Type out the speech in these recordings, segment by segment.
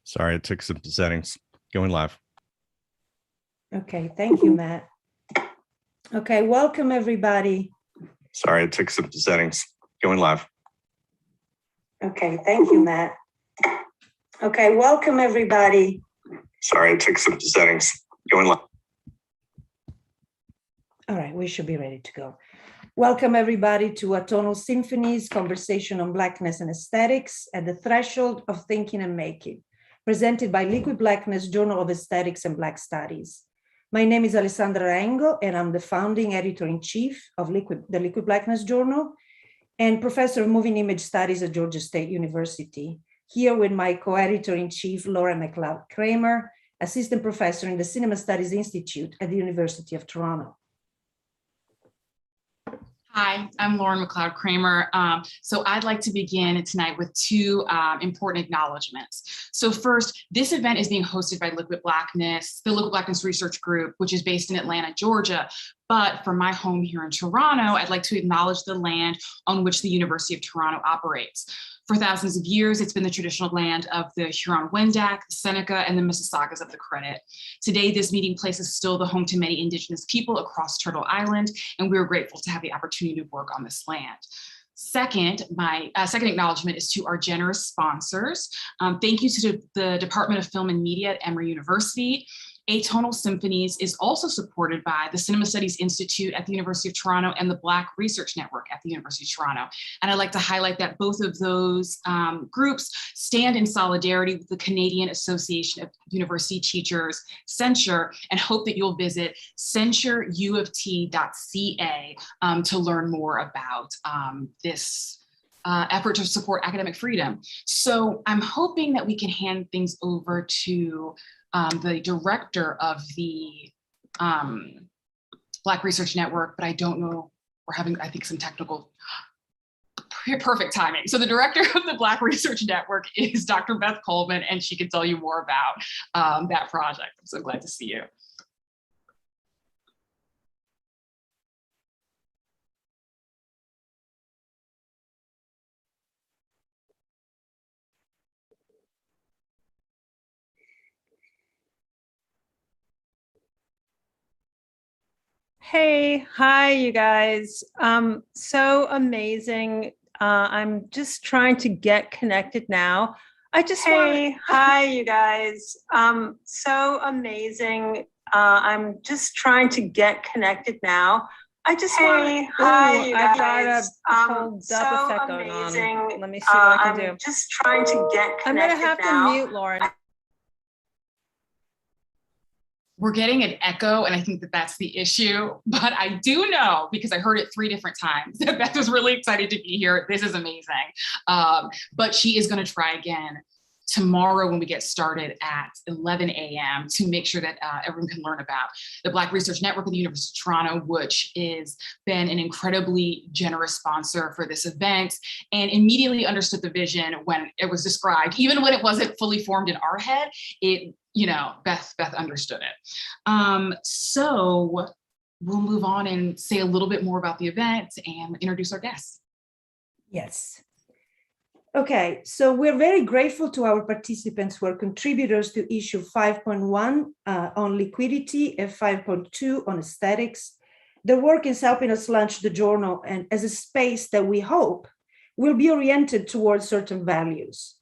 Sorry, it took some settings. Going live. Okay, thank you, Matt. Okay, welcome everybody. Sorry, it took some settings. Going live. Okay, thank you, Matt. Okay, welcome everybody. Sorry, it took some settings. Going live. All right, we should be ready to go. Welcome everybody to Atonal Symphonies, Conversation on Blackness and Aesthetics at the Threshold of Thinking and Making, presented by Liquid Blackness, Journal of Aesthetics and Black Studies. My name is Sampada Aranke, and I'm the founding editor-in-chief of the Liquid Blackness Journal and professor of moving image studies at Georgia State University. Here with my co-editor-in-chief, Laura McLeod-Kramer, assistant professor in the Cinema Studies Institute at the University of Toronto. Hi, I'm Lauren McLeod-Kramer. So I'd like to begin tonight with two important acknowledgements. So first, this event is being hosted by Liquid Blackness, the Liquid Blackness Research Group, which is based in Atlanta, Georgia. But from my home here in Toronto, I'd like to acknowledge the land on which the University of Toronto operates. For thousands of years, it's been the traditional land of the Huron-Wendat, the Seneca, and the Mississaugas of the Credit. Today, this meeting place is still the home to many Indigenous people across Turtle Island, and we're grateful to have the opportunity to work on this land. Second, my second acknowledgement is to our generous sponsors. Thank you to the Department of Film and Media at Emory University. Atonal Symphonies is also supported by the Cinema Studies Institute at the University of Toronto and the Black Research Network at the University of Toronto. And I'd like to highlight that both of those groups stand in solidarity with the Canadian Association of University Teachers, Censure, and hope that you'll visit censureuoft.ca to learn more about this effort to support academic freedom. So I'm hoping that we can hand things over to the director of the Black Research Network, but I don't know, we're having, I think, some technical, perfect timing. So the director of the Black Research Network is Dr. Beth Coleman, and she can tell you more about that project. I'm so glad to see you. Hey, hi, you guys. So amazing. I'm just trying to get connected now. Hi, you guys. So amazing. I'm just trying to get connected now. I've got a whole dub effect going on. Let me see what I can do. Just trying to get connected. I'm gonna have to mute Lauren. We're getting an echo, and I think that that's the issue, but I do know, because I heard it 3 different times, that Beth was really excited to be here. This is amazing. But she is going to try again tomorrow when we get started at 11 a.m. to make sure that everyone can learn about the Black Research Network at the University of Toronto, which has been an incredibly generous sponsor for this event and immediately understood the vision when it was described. Even when it wasn't fully formed in our head, Beth understood it. So we'll move on and say a little bit more about the event and introduce our guests. Yes. Okay, so we're very grateful to our participants who are contributors to issue 5.1 on liquidity and 5.2 on aesthetics. Their work is helping us launch the journal and as a space that we hope will be oriented towards certain values.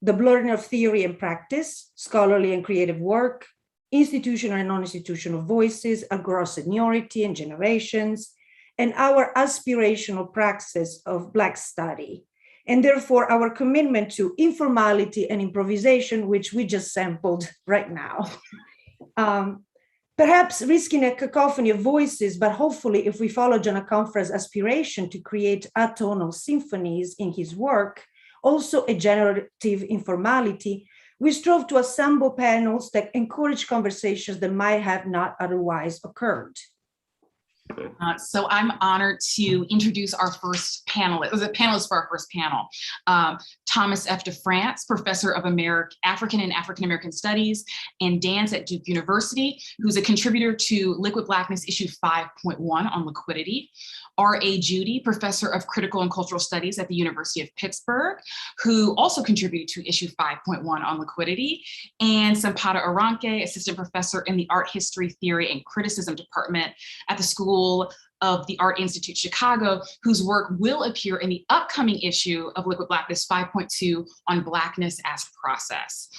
The blurring of theory and practice, scholarly and creative work, institutional and non-institutional voices across seniority and generations, and our aspirational praxis of Black study. And therefore, our commitment to informality and improvisation, which we just sampled right now. Perhaps risking a cacophony of voices, but hopefully if we follow John Aconfra's aspiration to create atonal symphonies in his work, also a generative informality, we strove to assemble panels that encourage conversations that might have not otherwise occurred. So I'm honored to introduce our first panelist, panelist for our first panel. Thomas F. DeFrantz, Professor of African and African American Studies and Dance at Duke University, who's a contributor to Liquid Blackness issue 5.1 on liquidity. R.A. Judy, Professor of Critical and Cultural Studies at the University of Pittsburgh, who also contributed to issue 5.1 on liquidity. And Sampada Aranke, Assistant Professor in the Art History, Theory, and Criticism Department at the School of the Art Institute Chicago, whose work will appear in the upcoming issue of Liquid Blackness 5.2 on Blackness as Process.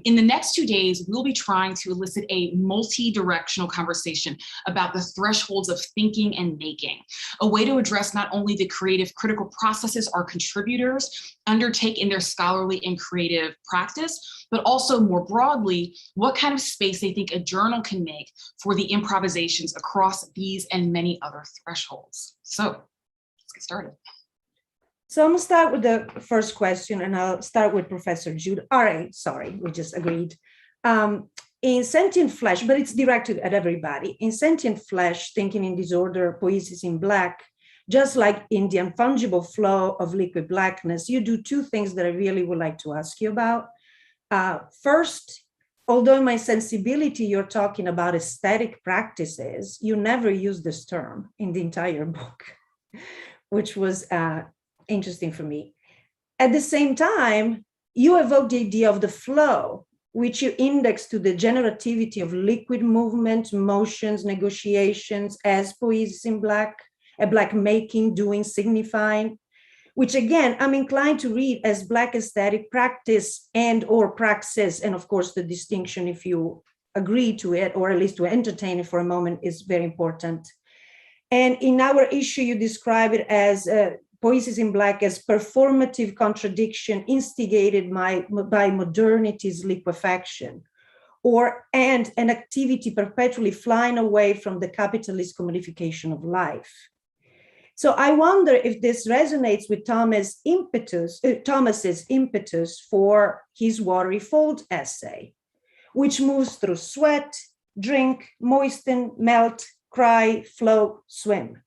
In the next 2 days, we'll be trying to elicit a multi-directional conversation about the thresholds of thinking and making, a way to address not only the creative critical processes our contributors undertake in their scholarly and creative practice, but also more broadly, what kind of space they think a journal can make for the improvisations across these and many other thresholds. So let's get started. So I'm gonna start with the first question, and I'll start with Professor Judy. All right, sorry, we just agreed. In Sentient Flesh, but it's directed at everybody. In Sentient Flesh, Thinking in Disorder, Poesis in Black, just like in the unfungible flow of Liquid Blackness, you do two things that I really would like to ask you about. First, although in my sensibility, you're talking about aesthetic practices, you never use this term in the entire book, which was interesting for me. At the same time, you evoke the idea of the flow, which you index to the generativity of liquid movement, motions, negotiations as poesis in black, a black making, doing, signifying, which again, I'm inclined to read as Black aesthetic practice and or praxis. And of course, the distinction, if you agree to it, or at least to entertain it for a moment, is very important. And in our issue, you describe it as Poesis in Black as performative contradiction instigated by modernity's liquefaction, and an activity perpetually flying away from the capitalist commodification of life. So I wonder if this resonates with Thomas's impetus for his Watery Fold essay, which moves through sweat, drink, moisten, melt, cry, flow, swim.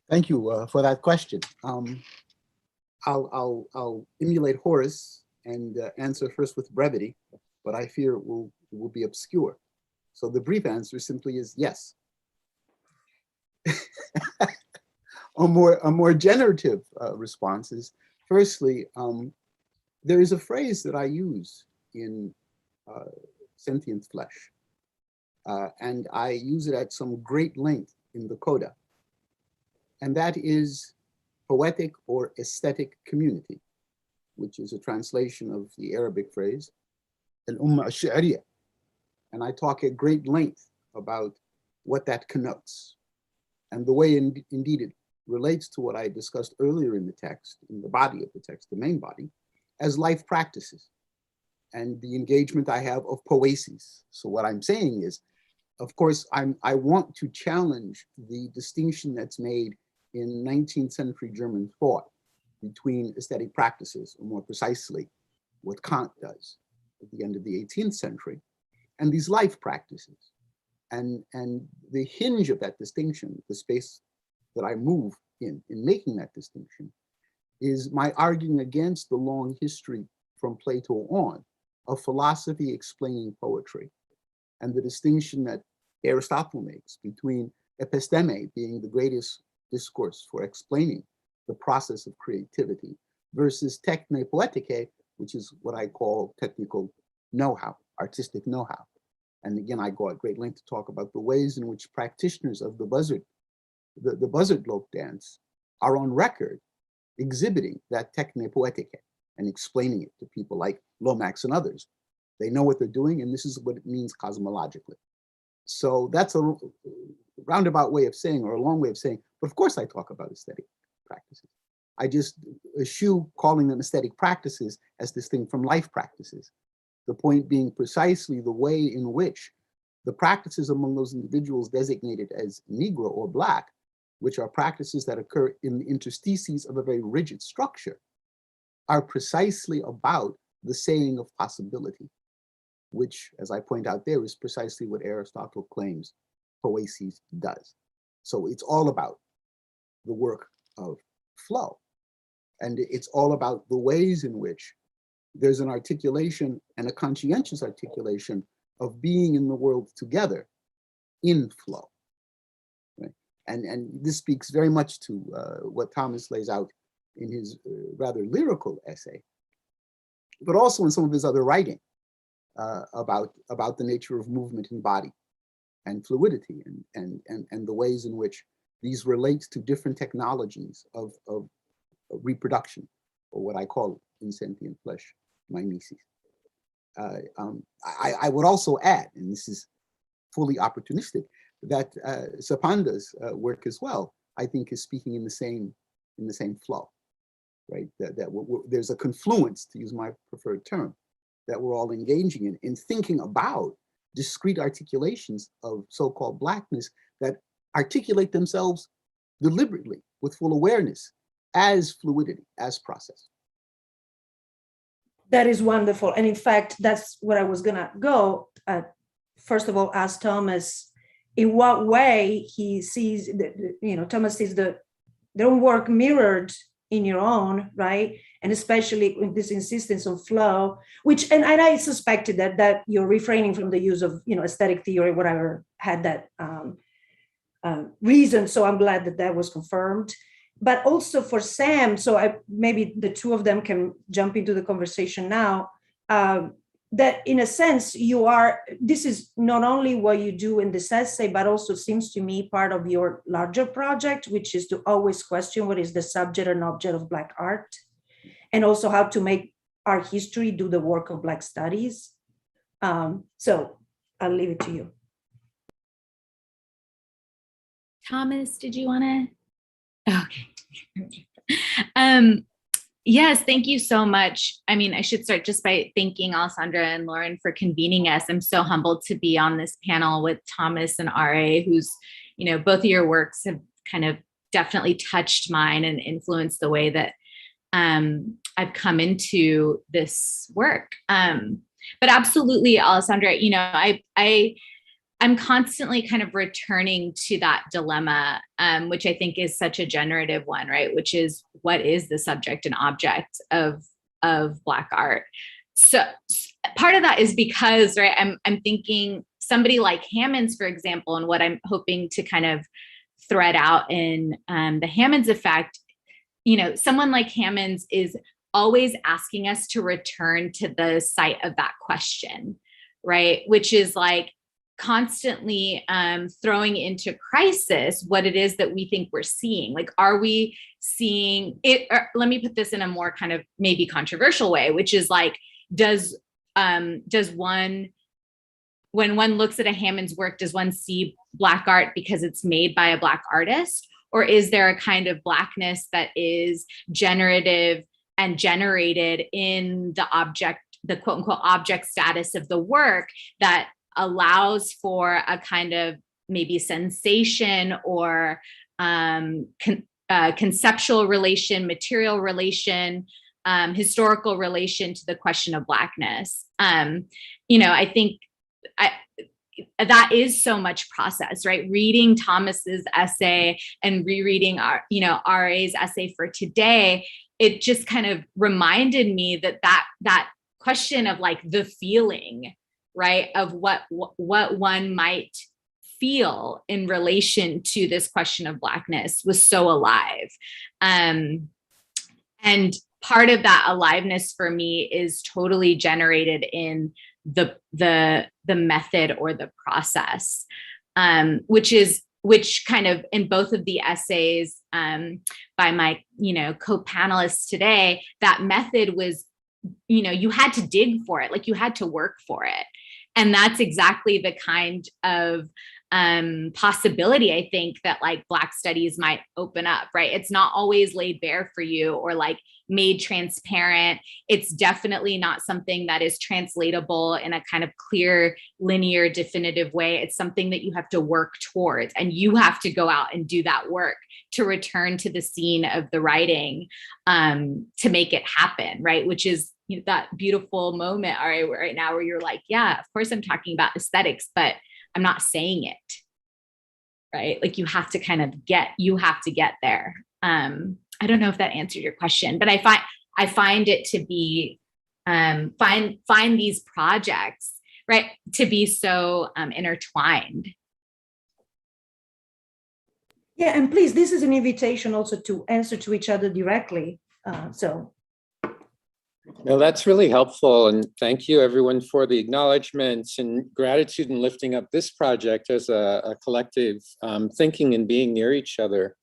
Thank you for that question. I'll emulate Horace and answer first with brevity, but I fear it will be obscure. So the brief answer simply is yes. A more generative response is, firstly, there is a phrase that I use in Sentient Flesh, and I use it at some great length in the Coda. And that is poetic or aesthetic community, which is a translation of the Arabic phrase, al-umma al-shi'riyya. And I talk at great length about what that connotes. And the way indeed it relates to what I discussed earlier in the text, in the body of the text, the main body, as life practices and the engagement I have of poesis. So what I'm saying is, of course, I want to challenge the distinction that's made in 19th century German thought between aesthetic practices, or more precisely, what Kant does at the end of the 18th century, and these life practices. And the hinge of that distinction, the space that I move in making that distinction, is my arguing against the long history from Plato on of philosophy explaining poetry, and the distinction that Aristotle makes between episteme being the greatest discourse for explaining the process of creativity versus techne poetike, which is what I call technical know-how, artistic know-how. And again, I go at great length to talk about the ways in which practitioners of the buzzard lope dance are on record exhibiting that techne poetike and explaining it to people like Lomax and others. They know what they're doing, and this is what it means cosmologically. So that's a roundabout way of saying, or a long way of saying, but of course I talk about aesthetic practices. I just eschew calling them aesthetic practices as distinct from life practices. The point being precisely the way in which the practices among those individuals designated as Negro or Black, which are practices that occur in the interstices of a very rigid structure, are precisely about the saying of possibility, which, as I point out there, is precisely what Aristotle claims poesis does. So it's all about the work of flow. And it's all about the ways in which there's an articulation and a conscientious articulation of being in the world together in flow. Right? And this speaks very much to what Thomas lays out in his rather lyrical essay, but also in some of his other writing about the nature of movement and body and fluidity and the ways in which these relate to different technologies of reproduction, or what I call in sentient flesh, mimesis. I would also add, and this is fully opportunistic, that Sampanda's work as well, I think, is speaking in the same flow, right? That there's a confluence, to use my preferred term, that we're all engaging in thinking about discrete articulations of so-called Blackness that articulate themselves deliberately with full awareness as fluidity, as process. That is wonderful. And in fact, that's where I was gonna go. First of all, ask Thomas in what way he sees, Thomas sees their own work mirrored in your own, right? And especially with this insistence on flow, which, and I suspected that you're refraining from the use of, aesthetic theory, whatever, had that reason. So I'm glad that was confirmed. But also for Sam, so maybe the two of them can jump into the conversation now, that in a sense, this is not only what you do in this essay, but also seems to me part of your larger project, which is to always question what is the subject and object of Black art, and also how to make art history do the work of Black studies. So I'll leave it to you. Thomas, did you want to? Okay. Yes, thank you so much. I mean, I should start just by thanking Alessandra and Lauren for convening us. I'm so humbled to be on this panel with Thomas and R.A., who's, both of your works have kind of definitely touched mine and influenced the way that I've come into this work. But absolutely, Alessandra, I'm constantly kind of returning to that dilemma, which I think is such a generative one, right? Which is, what is the subject and object of Black art? So part of that is because, right, I'm thinking somebody like Hammond's, for example, and what I'm hoping to kind of thread out in the Hammond's effect, someone like Hammond's is always asking us to return to the site of that question, right? Which is like, constantly throwing into crisis what it is that we think we're seeing. Like, are we seeing it? Let me put this in a more kind of maybe controversial way, which is like, does one, when one looks at a Hammond's work, does one see Black art because it's made by a Black artist? Or is there a kind of Blackness that is generative and generated in the object, the quote unquote object status of the work, that allows for a kind of maybe sensation or conceptual relation, material relation, historical relation to the question of Blackness? I think that is so much process, right? Reading Thomas's essay and rereading R.A.'s essay for today, it just kind of reminded me that question of like the feeling, right, of what one might feel in relation to this question of Blackness was so alive. And part of that aliveness for me is totally generated in the method or the process, which kind of in both of the essays by my co-panelists today, that method was, you had to dig for it, like you had to work for it. And that's exactly the kind of possibility, I think, that like Black studies might open up, right? It's not always laid bare for you or like made transparent. It's definitely not something that is translatable in a kind of clear, linear, definitive way. It's something that you have to work towards, and you have to go out and do that work to return to the scene of the writing to make it happen, right? Which is that beautiful moment right now where you're like, yeah, of course I'm talking about aesthetics, but I'm not saying it, right? Like you have to get there. I don't know if that answered your question, but I find it to be, find these projects, right, to be so intertwined. Yeah, and please, this is an invitation also to answer to each other directly. No, that's really helpful. And thank you everyone for the acknowledgements and gratitude in lifting up this project as a collective thinking and being near each other.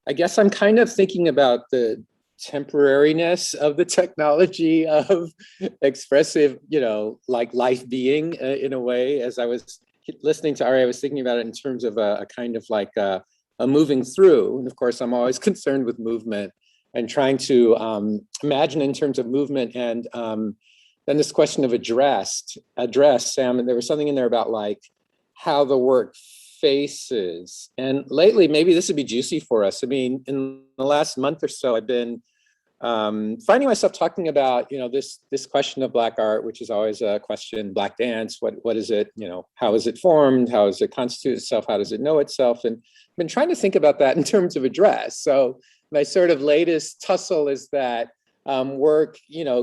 I guess I'm kind of thinking about the temporariness of the technology of expressive, like life being in a way. As I was listening to Ari, I was thinking about it in terms of a kind of like a moving through. And of course, I'm always concerned with movement and trying to imagine in terms of movement. And then this question of address, Sam, and there was something in there about like how the work faces. And lately, maybe this would be juicy for us. I mean, in the last month or so, I've been finding myself talking about, this question of Black art, which is always a question, Black dance, what is it, how is it formed? How does it constitute itself? How does it know itself? And I've been trying to think about that in terms of address. So my sort of latest tussle is that work,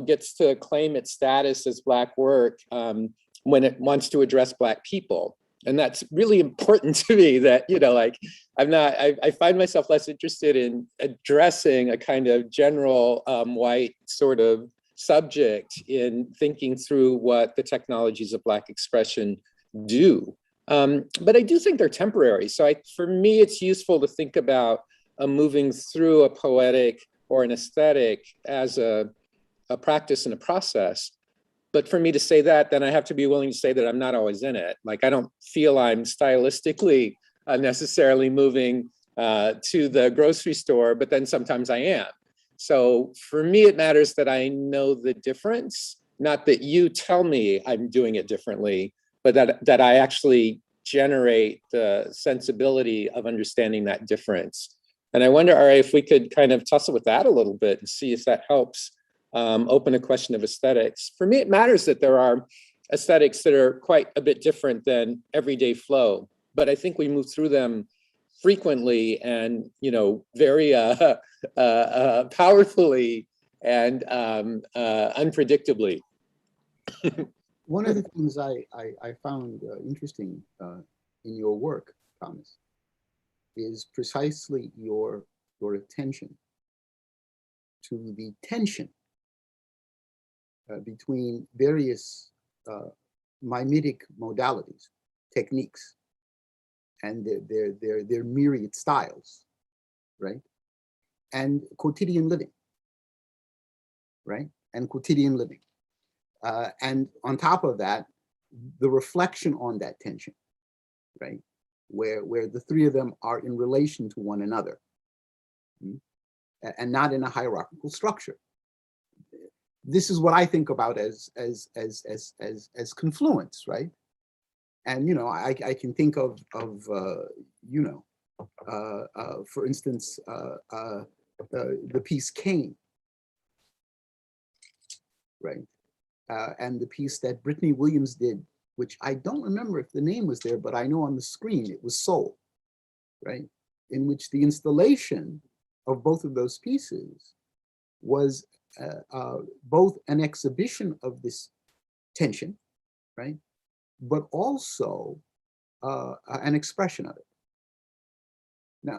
gets to claim its status as Black work when it wants to address Black people. And that's really important to me that, I find myself less interested in addressing a kind of general white sort of subject in thinking through what the technologies of Black expression do. But I do think they're temporary. So for me, it's useful to think about moving through a poetic or an aesthetic as a practice and a process. But for me to say that, then I have to be willing to say that I'm not always in it. Like, I don't feel I'm stylistically necessarily moving to the grocery store, but then sometimes I am. So for me, it matters that I know the difference, not that you tell me I'm doing it differently, but that I actually generate the sensibility of understanding that difference. And I wonder, Ari, if we could kind of tussle with that a little bit and see if that helps open a question of aesthetics. For me, it matters that there are aesthetics that are quite a bit different than everyday flow, but I think we move through them frequently and, very powerfully and unpredictably. One of the things I found interesting in your work, Thomas, is precisely your attention to the tension between various mimetic modalities, techniques, and their myriad styles, right? And quotidian living, right? And quotidian living. And on top of that, the reflection on that tension, right? Where the three of them are in relation to one another, and not in a hierarchical structure. This is what I think about as confluence, right? And I can think of for instance, the piece Cain, right? And the piece that Brittany Williams did, which I don't remember if the name was there, but I know on the screen it was Soul, right? In which the installation of both of those pieces was both an exhibition of this tension, right? But also an expression of it.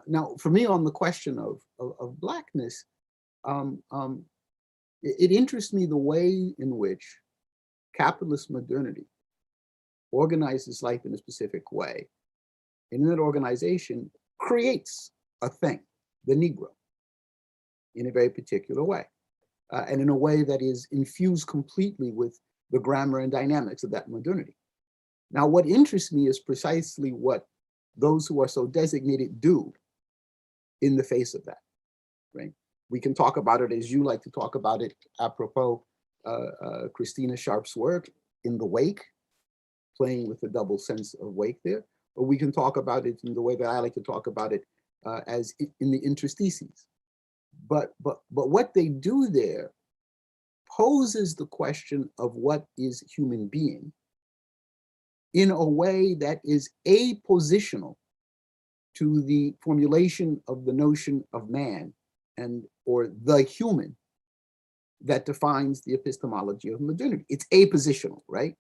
Now, for me, on the question of Blackness, it interests me the way in which capitalist modernity organizes life in a specific way. And in that organization creates a thing, the Negro, in a very particular way. And in a way that is infused completely with the grammar and dynamics of that modernity. Now, what interests me is precisely what those who are so designated do in the face of that, right? We can talk about it as you like to talk about it, apropos Christina Sharp's work, In the Wake, playing with the double sense of wake there, or we can talk about it in the way that I like to talk about it as in the interstices. But what they do there poses the question of what is human being in a way that is apositional to the formulation of the notion of man and or the human that defines the epistemology of modernity. It's apositional, right?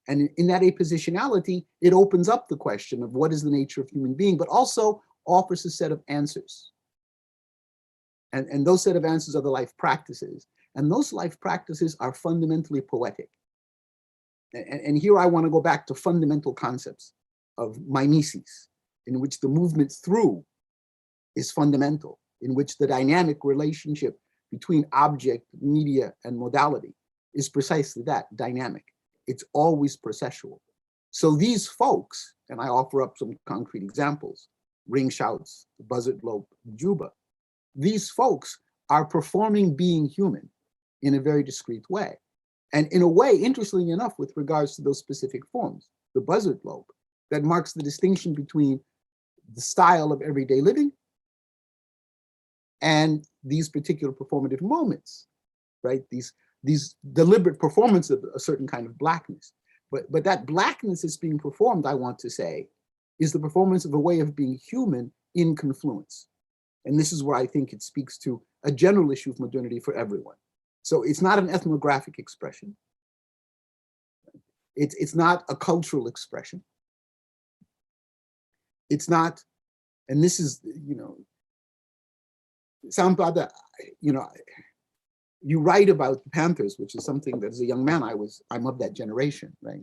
And in that apositionality, it opens up the question of what is the nature of human being, but also offers a set of answers. And those set of answers are the life practices. And those life practices are fundamentally poetic. And here I want to go back to fundamental concepts of mimesis, in which the movement through is fundamental, in which the dynamic relationship between object, media, and modality is precisely that, dynamic. It's always processual. So these folks, and I offer up some concrete examples, Ring Shouts, Buzzard Lope, Juba, these folks are performing being human in a very discrete way. And in a way, interestingly enough, with regards to those specific forms, the Buzzard Lope, that marks the distinction between the style of everyday living and these particular performative moments, right? These deliberate performance of a certain kind of blackness. But that blackness is being performed, I want to say, is the performance of a way of being human in confluence. And this is where I think it speaks to a general issue of modernity for everyone. So it's not an ethnographic expression. It's not a cultural expression. It's not, and this is, Sampada, you write about the Panthers, which is something that as a young man, I'm of that generation, right?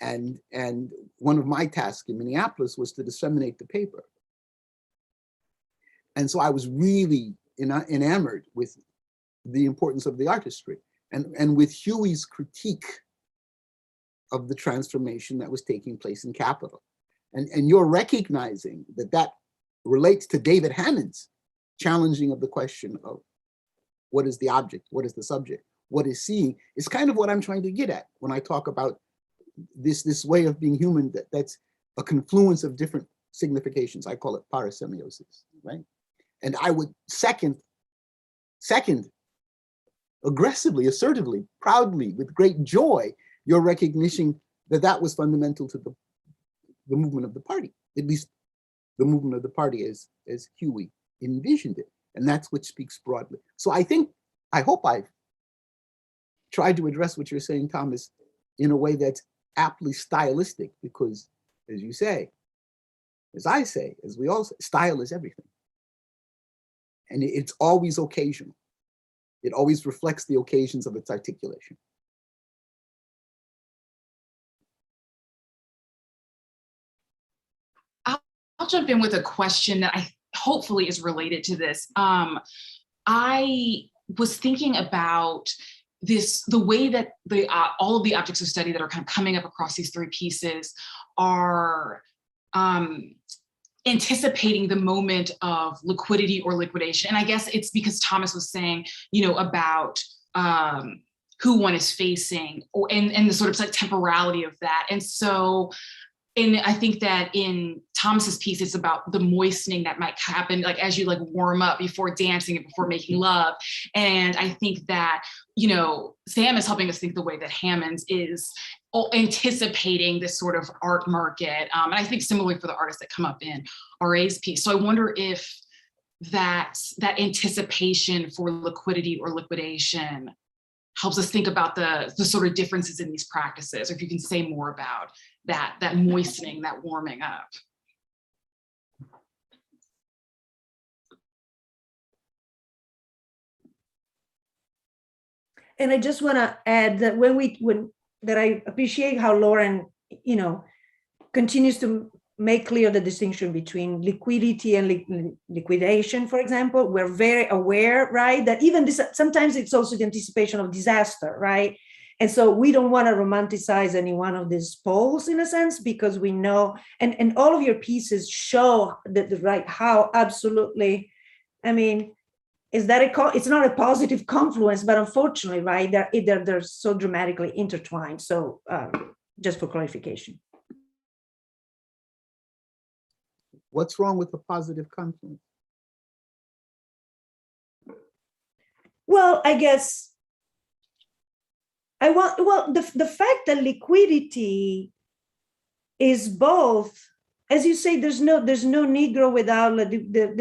And one of my tasks in Minneapolis was to disseminate the paper. And so I was really enamored with the importance of the artistry and with Huey's critique of the transformation that was taking place in Capitol. And you're recognizing that relates to David Hammond's challenging of the question of what is the object, what is the subject, what is seeing, is kind of what I'm trying to get at when I talk about this way of being human that's a confluence of different significations. I call it parasemiosis, right? And I would second, aggressively, assertively, proudly, with great joy, your recognition that was fundamental to the movement of the party, at least the movement of the party as Huey envisioned it. And that's what speaks broadly. So I hope I've tried to address what you're saying, Thomas, in a way that's aptly stylistic, because as you say, as I say, as we all say, style is everything. And it's always occasional. It always reflects the occasions of its articulation. I'll jump in with a question that I hopefully is related to this. I was thinking about the way that all of the objects of study that are kind of coming up across these three pieces are anticipating the moment of liquidity or liquidation. And I guess it's because Thomas was saying, about who one is facing, and the sort of like temporality of that. And so, and I think that in Thomas's piece, it's about the moistening that might happen, like as you like warm up before dancing and before making love. And I think that, Sam is helping us think the way that Hammond's is anticipating this sort of art market. And I think similarly for the artists that come up in RA's piece. So I wonder if that anticipation for liquidity or liquidation helps us think about the sort of differences in these practices, or if you can say more about that moistening, that warming up. And I just want to add that that I appreciate how Lauren, continues to make clear the distinction between liquidity and liquidation, for example. We're very aware, right, that even this, sometimes it's also the anticipation of disaster, right? And so we don't want to romanticize any one of these poles in a sense, because we know, and all of your pieces show that how absolutely, it's not a positive confluence, but unfortunately, right, they're so dramatically intertwined. So just for clarification. What's wrong with the positive confluence? Well, I guess the fact that liquidity is both as you say, there's no Negro without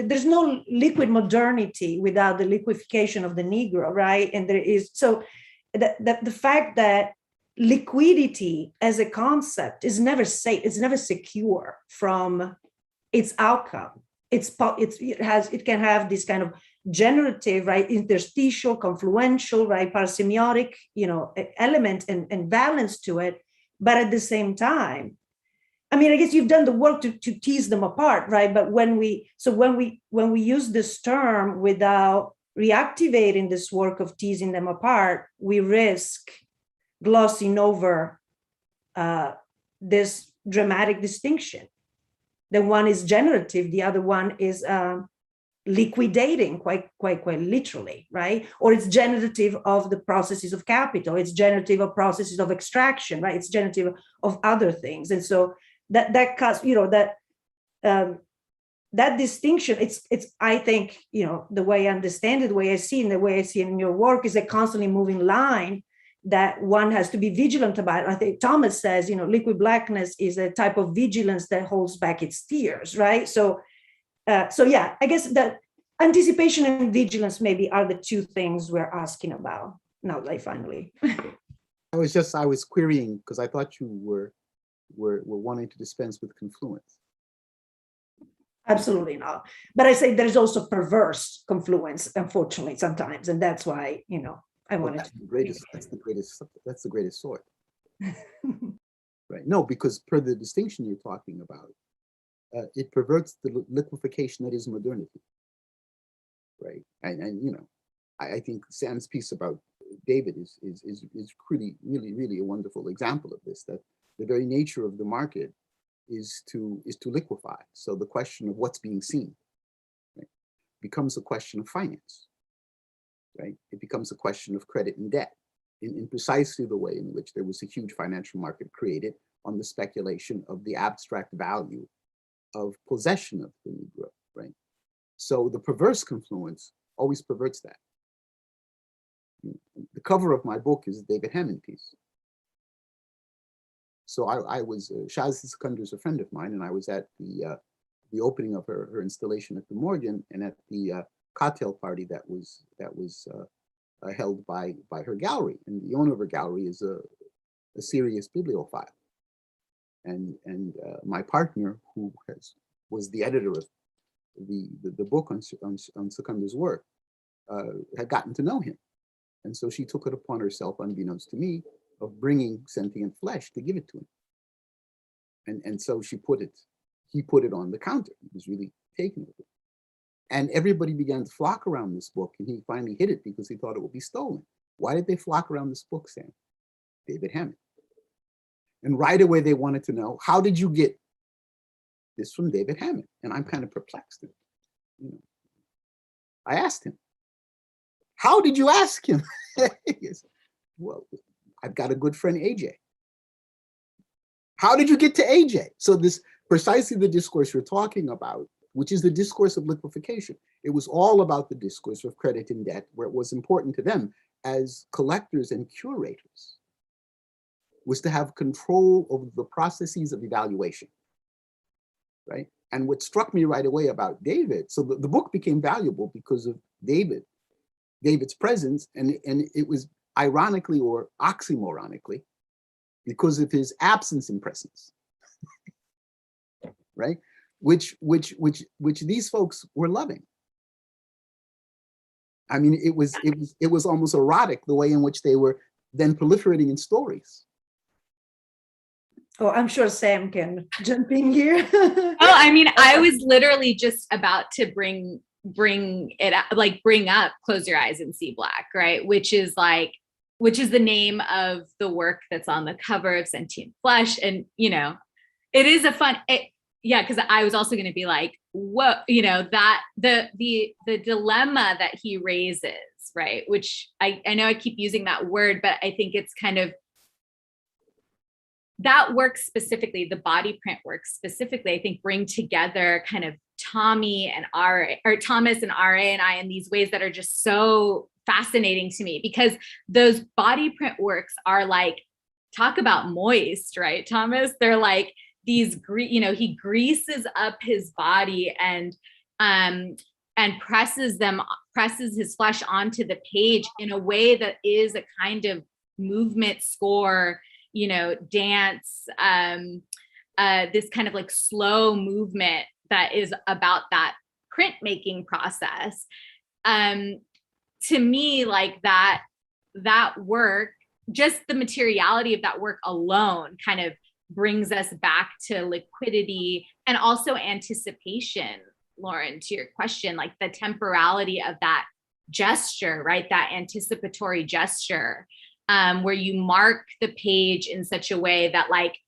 there's no liquid modernity without the liquefaction of the Negro, right? And there is, so the fact that liquidity as a concept is never safe, it's never secure from its outcome. It can have this kind of generative, right, interstitial, confluential, right, parsimiotic, element and balance to it. But at the same time, I mean, I guess you've done the work to tease them apart, right? But when we use this term without reactivating this work of teasing them apart, we risk glossing over this dramatic distinction. The one is generative, the other one is liquidating, quite literally, right? Or it's generative of the processes of capital, it's generative of processes of extraction, right? It's generative of other things, and so that cuts, that distinction. It's I think, the way I understand it, the way I see it, and the way I see it in your work is a constantly moving line that one has to be vigilant about. I think Thomas says, liquid blackness is a type of vigilance that holds back its tears, right? So yeah, I guess that anticipation and vigilance maybe are the two things we're asking about now that I finally. I was querying because I thought you were wanting to dispense with confluence. Absolutely not. But I say there's also perverse confluence, unfortunately, sometimes, and that's why I wanted to. That's the greatest sort. Right? No, because per the distinction you're talking about, it perverts the liquefaction that is modernity. Right? And I think Sam's piece about David is really a wonderful example of this. That the very nature of the market is to liquefy. So the question of what's being seen, right, becomes a question of finance. Right? It becomes a question of credit and debt in precisely the way in which there was a huge financial market created on the speculation of the abstract value of possession of the Negro, right? So the perverse confluence always perverts that. The cover of my book is a David Hammond piece. So I was, Shaz Secunder is a friend of mine, and I was at the opening of her installation at the Morgan, and at the cocktail party that was held by her gallery, and the owner of her gallery is a serious bibliophile, and my partner, who was the editor of the book on Secunder's work, had gotten to know him, and so she took it upon herself, unbeknownst to me, of bringing sentient flesh to give it to him, and so he put it on the counter. He was really taken with it. And everybody began to flock around this book, and he finally hid it because he thought it would be stolen. Why did they flock around this book, Sam? David Hammond. And right away they wanted to know, how did you get this from David Hammond? And I'm kind of perplexed. I asked him, how did you ask him? He goes, well, I've got a good friend, AJ. How did you get to AJ? So this precisely the discourse you're talking about, which is the discourse of liquefaction. It was all about the discourse of credit and debt, where it was important to them as collectors and curators, was to have control over the processes of evaluation, right? And what struck me right away about David, so the book became valuable because of David's presence, and it was ironically or oxymoronically because of his absence in presence, right? Which these folks were loving. I mean, it was almost erotic the way in which they were then proliferating in stories. Oh, I'm sure Sam can jump in here. Oh, I mean, I was literally just about to bring up Close Your Eyes and See Black, right? Which is the name of the work that's on the cover of Sentient Flesh. And, it is a fun, because I was also going to be like, what, that the dilemma that he raises, right? Which I know I keep using that word, but I think it's kind of, that work specifically, the body print work specifically, I think bring together kind of Thomas and R.A. and I in these ways that are just so fascinating to me, because those body print works are like, talk about moist, right, Thomas? They're like these, he greases up his body and presses his flesh onto the page in a way that is a kind of movement score, dance, this kind of like slow movement that is about that printmaking process. To me, like that work, just the materiality of that work alone kind of brings us back to liquidity and also anticipation, Lauren, to your question, like the temporality of that gesture, right? That anticipatory gesture, where you mark the page in such a way that like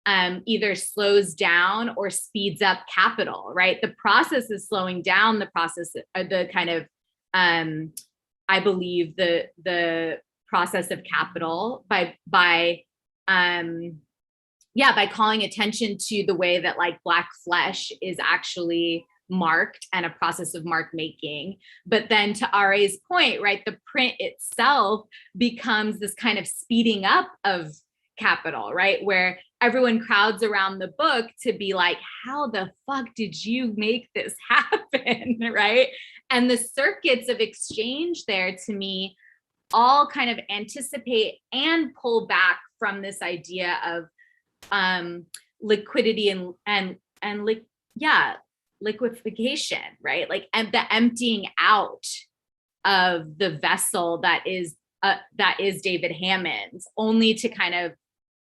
either slows down or speeds up capital, right? The process is slowing down the process, the kind of, I believe the process of capital by calling attention to the way that like Black flesh is actually marked and a process of mark making. But then to RA's point, right, the print itself becomes this kind of speeding up of capital, right? Where everyone crowds around the book to be like, how the fuck did you make this happen, right? And the circuits of exchange there, to me, all kind of anticipate and pull back from this idea of liquidity and liquefaction, right? Like, and the emptying out of the vessel that is David Hammond's, only to kind of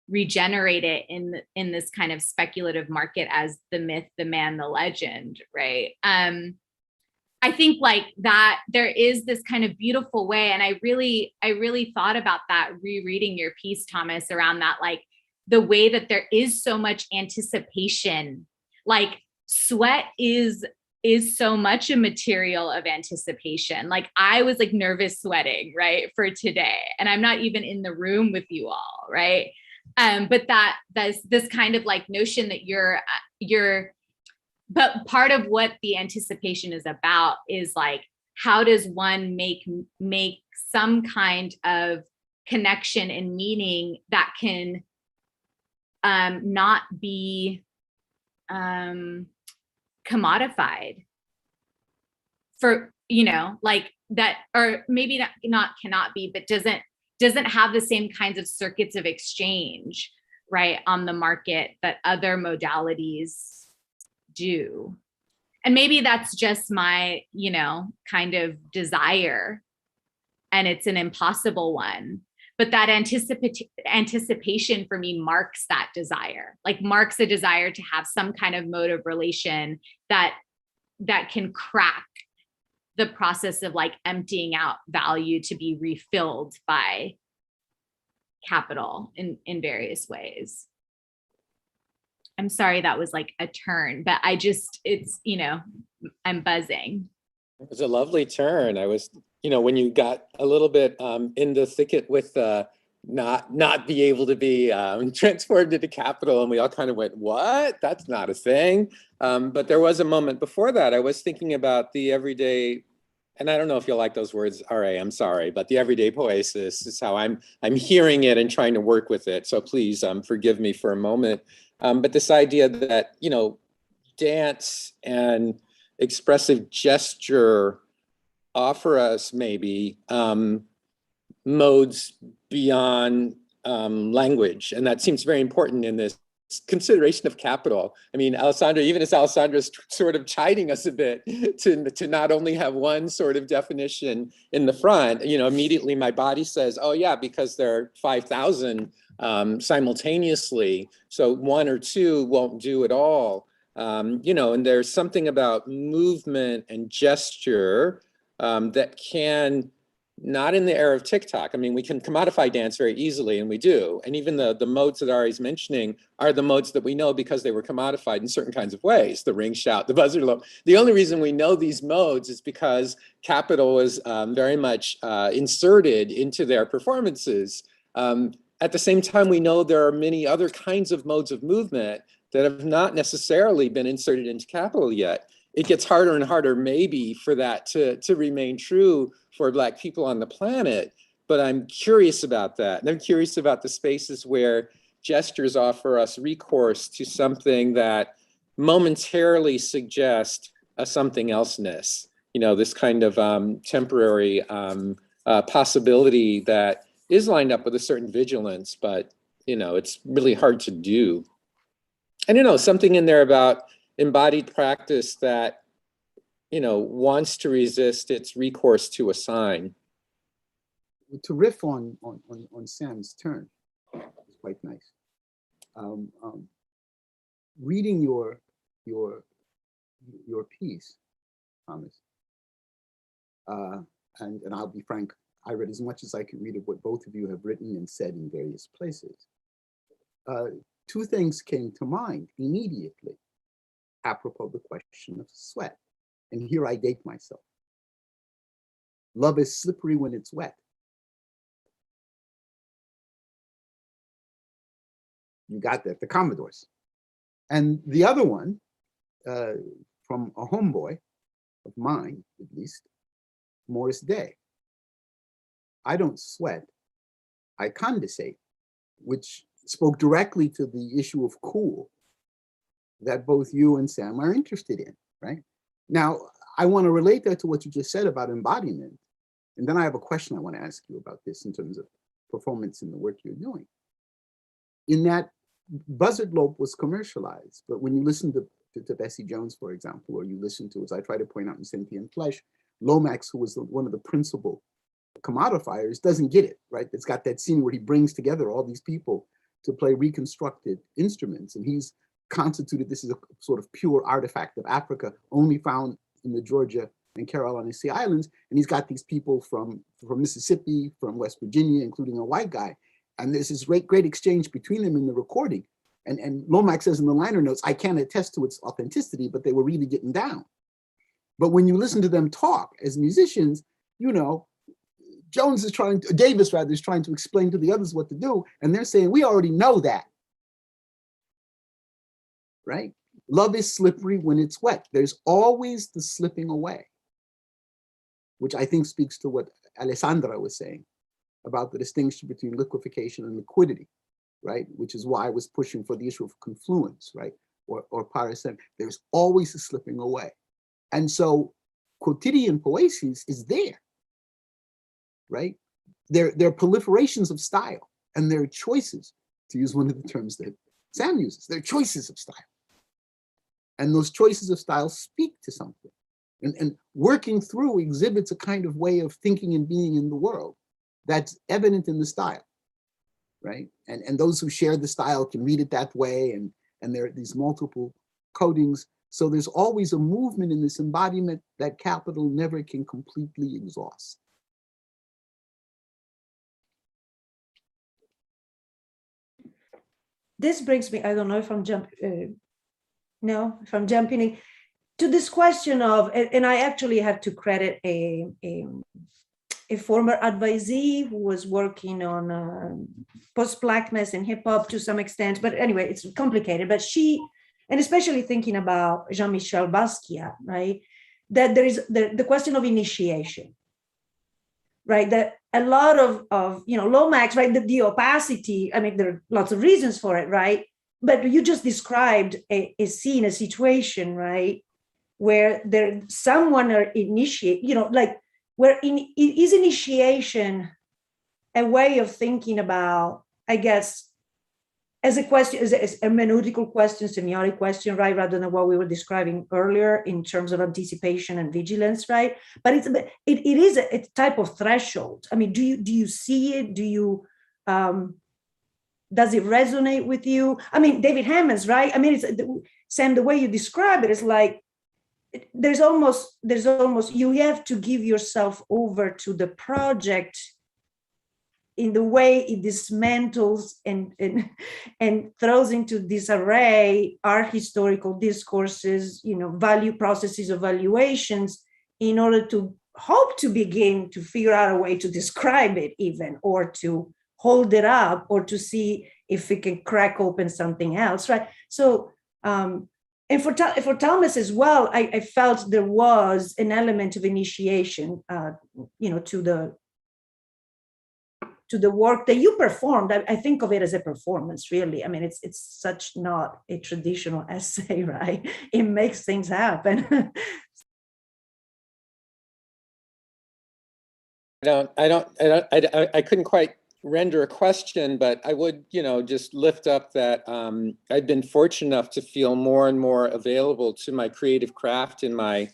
regenerate it in this kind of speculative market as the myth, the man, the legend, right? I think like that there is this kind of beautiful way, and I really thought about that rereading your piece, Thomas, around that, like the way that there is so much anticipation, like sweat is so much a material of anticipation. Like I was like nervous sweating, right, for today, and I'm not even in the room with you all, right? But that's this kind of like notion that but part of what the anticipation is about is like, how does one make some kind of connection and meaning that can not be commodified for, like that, or maybe not cannot be, but doesn't have the same kinds of circuits of exchange, right, on the market that other modalities do. And maybe that's just my, kind of desire, and it's an impossible one. But that anticipation for me marks that desire, like marks a desire to have some kind of mode of relation that can crack the process of like emptying out value to be refilled by capital in various ways. I'm sorry that was like a turn, but it's, I'm buzzing. It was a lovely turn. I was, when you got a little bit in the thicket with not be able to be transformed into capital, and we all kind of went, what? That's not a thing. But there was a moment before that. I was thinking about the everyday, and I don't know if you'll like those words, RA, I'm sorry, but the everyday poesis is how I'm hearing it and trying to work with it. So please forgive me for a moment. But this idea that, dance and expressive gesture offer us maybe modes beyond language. And that seems very important in this consideration of capital. I mean, Alessandra, even as Alessandra's sort of chiding us a bit to not only have one sort of definition in the front, immediately my body says, oh yeah, because there are 5,000 simultaneously, so one or two won't do it all. And there's something about movement and gesture that can, not in the era of TikTok. I mean, we can commodify dance very easily, and we do. And even the modes that Ari's mentioning are the modes that we know because they were commodified in certain kinds of ways. The ring shout, the buzzer low. The only reason we know these modes is because capital was very much inserted into their performances. At the same time, we know there are many other kinds of modes of movement that have not necessarily been inserted into capital yet. It gets harder and harder maybe for that to remain true for Black people on the planet, but I'm curious about that. And I'm curious about the spaces where gestures offer us recourse to something that momentarily suggests a something elseness, this kind of temporary possibility that is lined up with a certain vigilance, but it's really hard to do. I don't know, something in there about embodied practice that wants to resist its recourse to a sign. To riff on Sam's turn, it's quite nice. Reading your piece, Thomas, and I'll be frank, I read as much as I could read of what both of you have written and said in various places. Two things came to mind immediately, apropos the question of sweat. And here I date myself. Love is slippery when it's wet. You got that, the Commodores. And the other one, from a homeboy of mine, at least, Morris Day. I don't sweat, I condensate, which spoke directly to the issue of cool that both you and Sam are interested in, right? Now, I want to relate that to what you just said about embodiment. And then I have a question I want to ask you about this in terms of performance in the work you're doing. In that, Buzzard Lope was commercialized, but when you listen to Bessie Jones, for example, or you listen to, as I try to point out in Sentient Flesh, Lomax, who was one of the principal commodifiers, doesn't get it, right? It's got that scene where he brings together all these people to play reconstructed instruments, and he's constituted this as a sort of pure artifact of Africa, only found in the Georgia and Carolina Sea Islands, and he's got these people from Mississippi, from West Virginia, including a white guy, and there's this great exchange between them in the recording, and Lomax says in the liner notes, I can't attest to its authenticity, but they were really getting down. But when you listen to them talk as musicians, Davis is trying to explain to the others what to do, and they're saying, we already know that, right? Love is slippery when it's wet. There's always the slipping away, which I think speaks to what Alessandra was saying about the distinction between liquefaction and liquidity, right? Which is why I was pushing for the issue of confluence, right? Or parasem. There's always a slipping away. And so quotidian poiesis is there, right? There are proliferations of style, and there are choices, to use one of the terms that Sam uses. There are choices of style. And those choices of style speak to something. And working through exhibits a kind of way of thinking and being in the world that's evident in the style, right? And those who share the style can read it that way, and there are these multiple codings. So there's always a movement in this embodiment that capital never can completely exhaust. This brings me, I don't know if I'm jumping in, to this question of, and I actually have to credit a former advisee who was working on post-Blackness and hip hop to some extent, but anyway, it's complicated, but she, and especially thinking about Jean-Michel Basquiat, right? That there is the question of initiation, right? That a lot of Lomax, right? The opacity, I mean, there are lots of reasons for it, right? But you just described a scene, a situation, right? Where someone are initiate, where is initiation a way of thinking about, I guess, as a question, as a hermeneutical question, semiotic question, right? Rather than what we were describing earlier in terms of anticipation and vigilance, right? But it is a type of threshold. I mean, do you see it? Do you, does it resonate with you? I mean, David Hammond's, right? I mean, Sam, the way you describe it is like, there's almost, you have to give yourself over to the project in the way it dismantles and throws into disarray art historical discourses, value processes, evaluations, in order to hope to begin to figure out a way to describe it even, or to hold it up, or to see if it can crack open something else, right? So, and for Thomas as well, I felt there was an element of initiation, to to the work that you performed. I think of it as a performance, really. I mean, it's such not a traditional essay, right? It makes things happen. I couldn't quite render a question, but I would, just lift up that I've been fortunate enough to feel more and more available to my creative craft in my,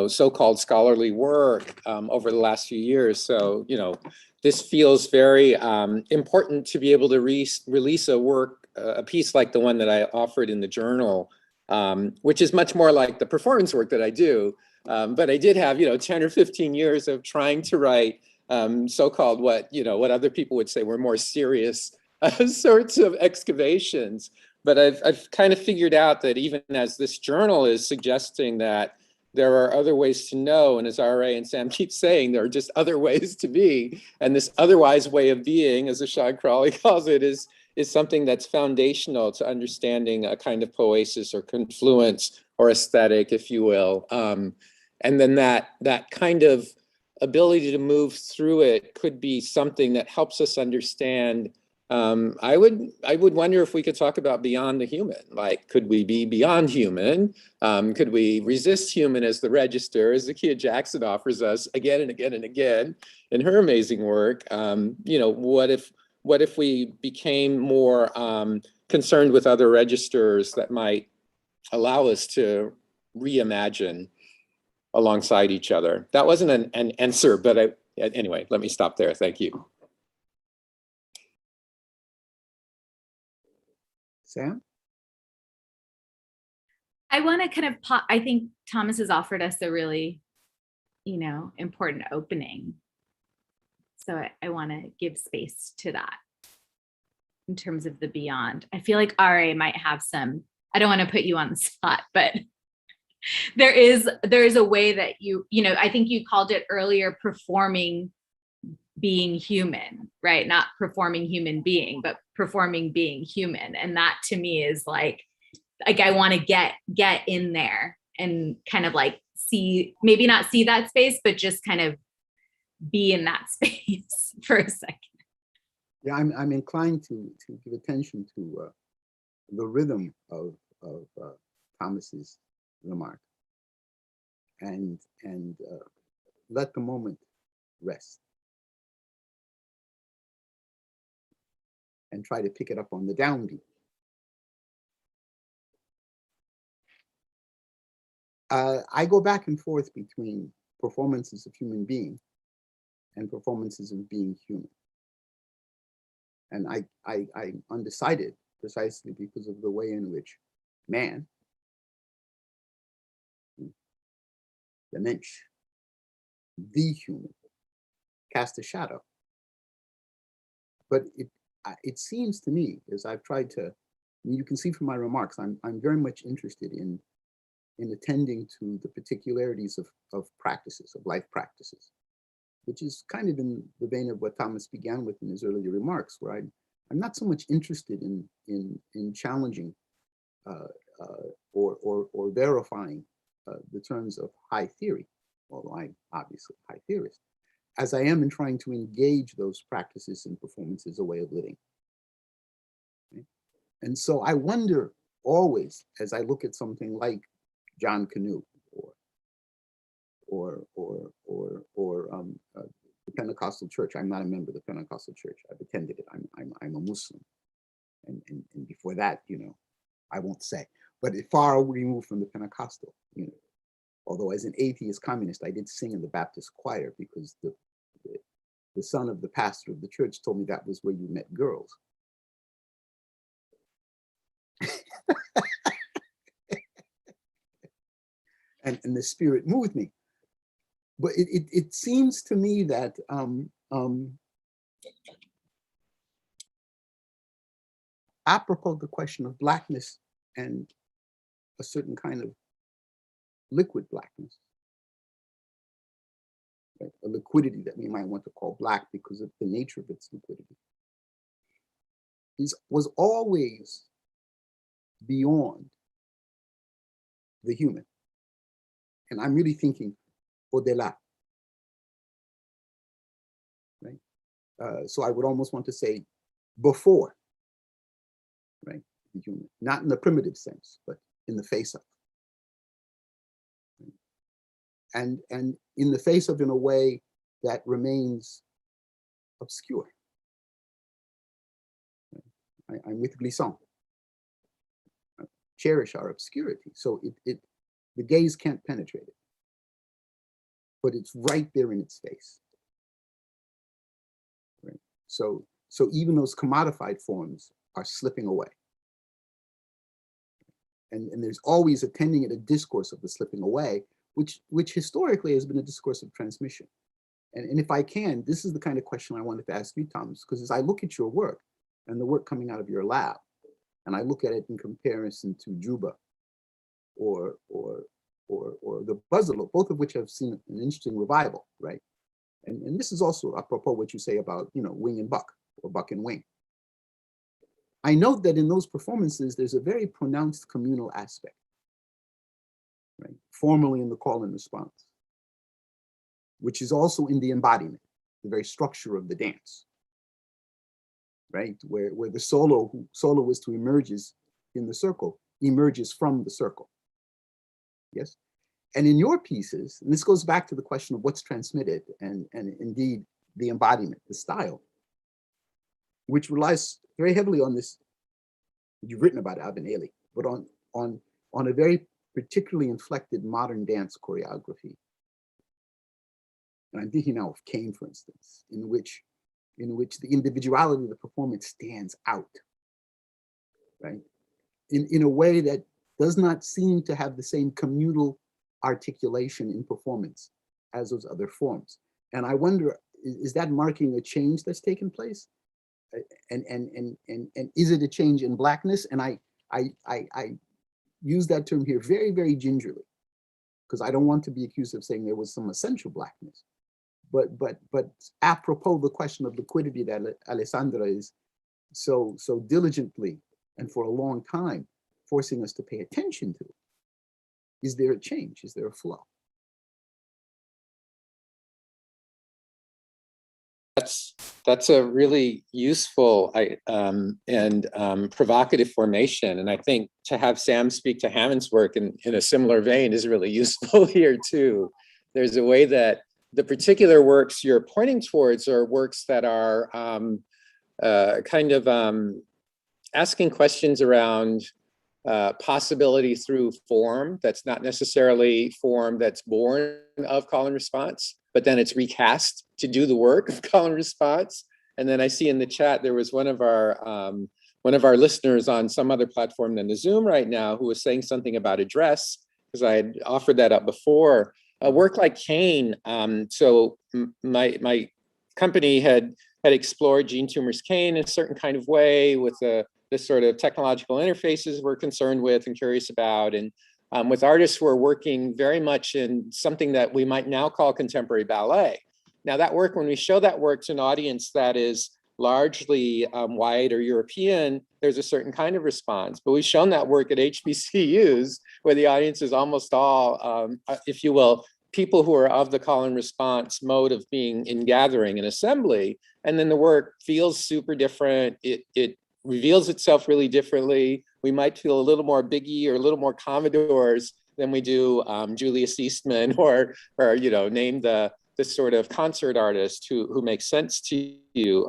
so-called scholarly work over the last few years. So, this feels very important to be able to release a work, a piece like the one that I offered in the journal, which is much more like the performance work that I do. But I did have, 10 or 15 years of trying to write so-called what other people would say were more serious sorts of excavations. But I've kind of figured out that even as this journal is suggesting that there are other ways to know, and as RA and Sam keep saying, there are just other ways to be, and this otherwise way of being, as Sean Crawley calls it, is something that's foundational to understanding a kind of poesis or confluence or aesthetic, if you will. And then that kind of ability to move through it could be something that helps us understand. I would wonder if we could talk about beyond the human. Like, could we be beyond human? Could we resist human as the register, as Zakiya Jackson offers us again and again and again in her amazing work? What if we became more concerned with other registers that might allow us to reimagine alongside each other? That wasn't an answer, but anyway, let me stop there. Thank you. Sam? I want to kind of I think Thomas has offered us a really, important opening. So I want to give space to that in terms of the beyond. I feel like RA might have some, I don't want to put you on the spot, but there is a way that I think you called it earlier, performing being human, right? Not performing human being, but performing being human. And that to me is like I want to get in there and kind of like maybe not see that space, but just kind of be in that space for a second. Yeah, I'm inclined to give attention to the rhythm of Thomas's remark, and let the moment rest, and try to pick it up on the downbeat. I go back and forth between performances of human being and performances of being human. And I'm undecided precisely because of the way in which man, the mensch, the human, cast a shadow. But it seems to me, as I've tried to, you can see from my remarks, I'm very much interested in attending to the particularities of practices, of life practices, which is kind of in the vein of what Thomas began with in his earlier remarks, where I'm not so much interested in challenging or verifying the terms of high theory, although I'm obviously a high theorist, as I am in trying to engage those practices and performances a way of living. Okay? And so I wonder always, as I look at something like John Canoe or the Pentecostal Church. I'm not a member of the Pentecostal Church. I've attended it. I'm a Muslim, and before that, I won't say. But far removed from the Pentecostal, Although as an atheist communist, I did sing in the Baptist choir because the son of the pastor of the church told me that was where you met girls. And the spirit moved me. But it seems to me that apropos the question of blackness and a certain kind of liquid blackness, right? A liquidity that we might want to call black because of the nature of its liquidity, was always beyond the human. And I'm really thinking au-delà, right? So I would almost want to say before, right? Not in the primitive sense, but in the face of. And in the face of in a way that remains obscure. I'm with Glisson. Cherish our obscurity. So the gaze can't penetrate it, but it's right there in its face. Right? So even those commodified forms are slipping away. And there's always attending it a discourse of the slipping away, which historically has been a discourse of transmission. And if I can, this is the kind of question I wanted to ask you, Thomas, because as I look at your work and the work coming out of your lab, and I look at it in comparison to Juba or the Buzzalo, both of which have seen an interesting revival, right? And this is also apropos what you say about, Wing and Buck, or Buck and Wing. I note that in those performances, there's a very pronounced communal aspect, right? Formally in the call and response, which is also in the embodiment, the very structure of the dance, right? Where the soloist who emerges in the circle emerges from the circle, yes? And in your pieces, and this goes back to the question of what's transmitted and indeed the embodiment, the style, which relies very heavily on this, you've written about Abin Ali, but on a very particularly inflected modern dance choreography. And I'm thinking now of Kane, for instance, in which the individuality of the performance stands out, right? In a way that does not seem to have the same communal articulation in performance as those other forms. And I wonder, is that marking a change that's taken place? And is it a change in Blackness? And I use that term here very, very gingerly, because I don't want to be accused of saying there was some essential Blackness. But apropos the question of liquidity that Alessandra is so diligently and for a long time forcing us to pay attention to, is there a change? Is there a flow? That's a really useful and provocative formation. And I think to have Sam speak to Hammond's work in a similar vein is really useful here too. There's a way that the particular works you're pointing towards are works that are asking questions around possibility through form that's not necessarily form that's born of call and response, but then it's recast to do the work of call and response. And then I see in the chat, there was one of our listeners on some other platform than the Zoom right now who was saying something about address, because I had offered that up before. A work like Kane, so my company had explored Gene Toomer's Kane in a certain kind of way with the sort of technological interfaces we're concerned with and curious about. And with artists who are working very much in something that we might now call contemporary ballet. Now that work, when we show that work to an audience that is largely white or European, there's a certain kind of response. But we've shown that work at HBCUs where the audience is almost all, if you will, people who are of the call and response mode of being in gathering and assembly. And then the work feels super different. It reveals itself really differently. We might feel a little more Biggie or a little more Commodores than we do Julius Eastman or name the sort of concert artist who makes sense to you.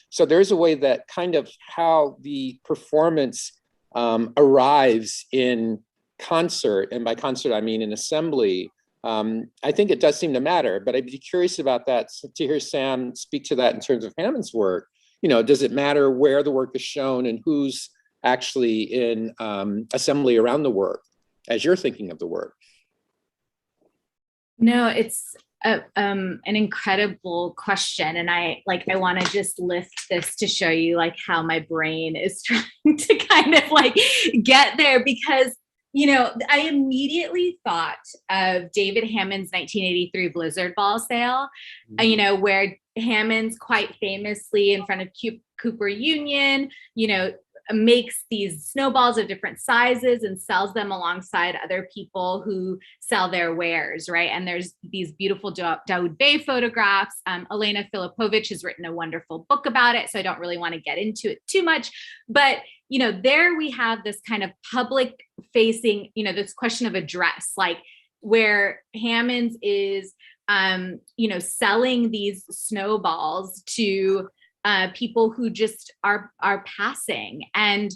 So there's a way that kind of how the performance arrives in concert, and by concert I mean in assembly, I think it does seem to matter, but I'd be curious about that, to hear Sam speak to that in terms of Hammond's work. Does it matter where the work is shown and who's actually in assembly around the work as you're thinking of the work? No, it's an incredible question. And I want to just lift this to show you how my brain is trying to kind of get there, because I immediately thought of David Hammond's 1983 Blizzard Ball sale, where Hammond's quite famously in front of Cooper Union, makes these snowballs of different sizes and sells them alongside other people who sell their wares, right? And there's these beautiful Daoud Bey photographs. Elena Filipovich has written a wonderful book about it, so I don't really want to get into it too much. But, you know, there we have this kind of public facing, you know, this question of address, like where Hammonds is, you know, selling these snowballs to people who just are passing. And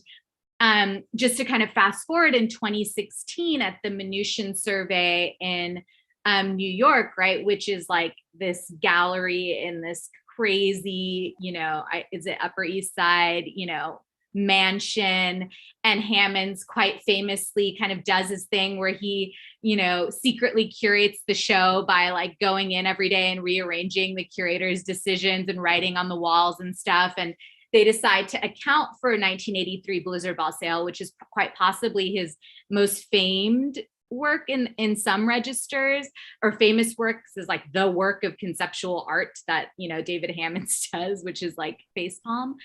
just to kind of fast forward, in 2016 at the Mnuchin survey in New York, right, which is like this gallery in this crazy, you know, is it Upper East Side, you know, mansion, and Hammonds quite famously kind of does his thing where he, you know, secretly curates the show by like going in every day and rearranging the curator's decisions and writing on the walls and stuff. And they decide to account for 1983 Blizzard Ball Sale, which is quite possibly his most famed work in some registers, or famous works is like the work of conceptual art that, you know, David Hammonds does, which is like facepalm.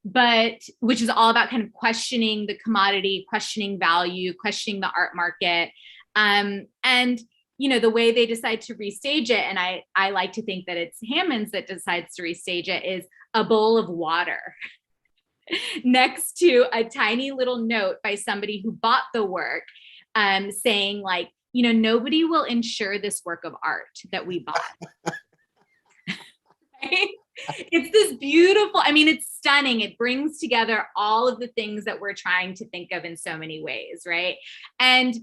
But which is all about kind of questioning the commodity, questioning value, questioning the art market. And, you know, the way they decide to restage it, and I like to think that it's Hammonds that decides to restage it, is a bowl of water next to a tiny little note by somebody who bought the work, saying like, you know, nobody will insure this work of art that we bought. Right? It's this beautiful, I mean, it's stunning. It brings together all of the things that we're trying to think of in so many ways, right? And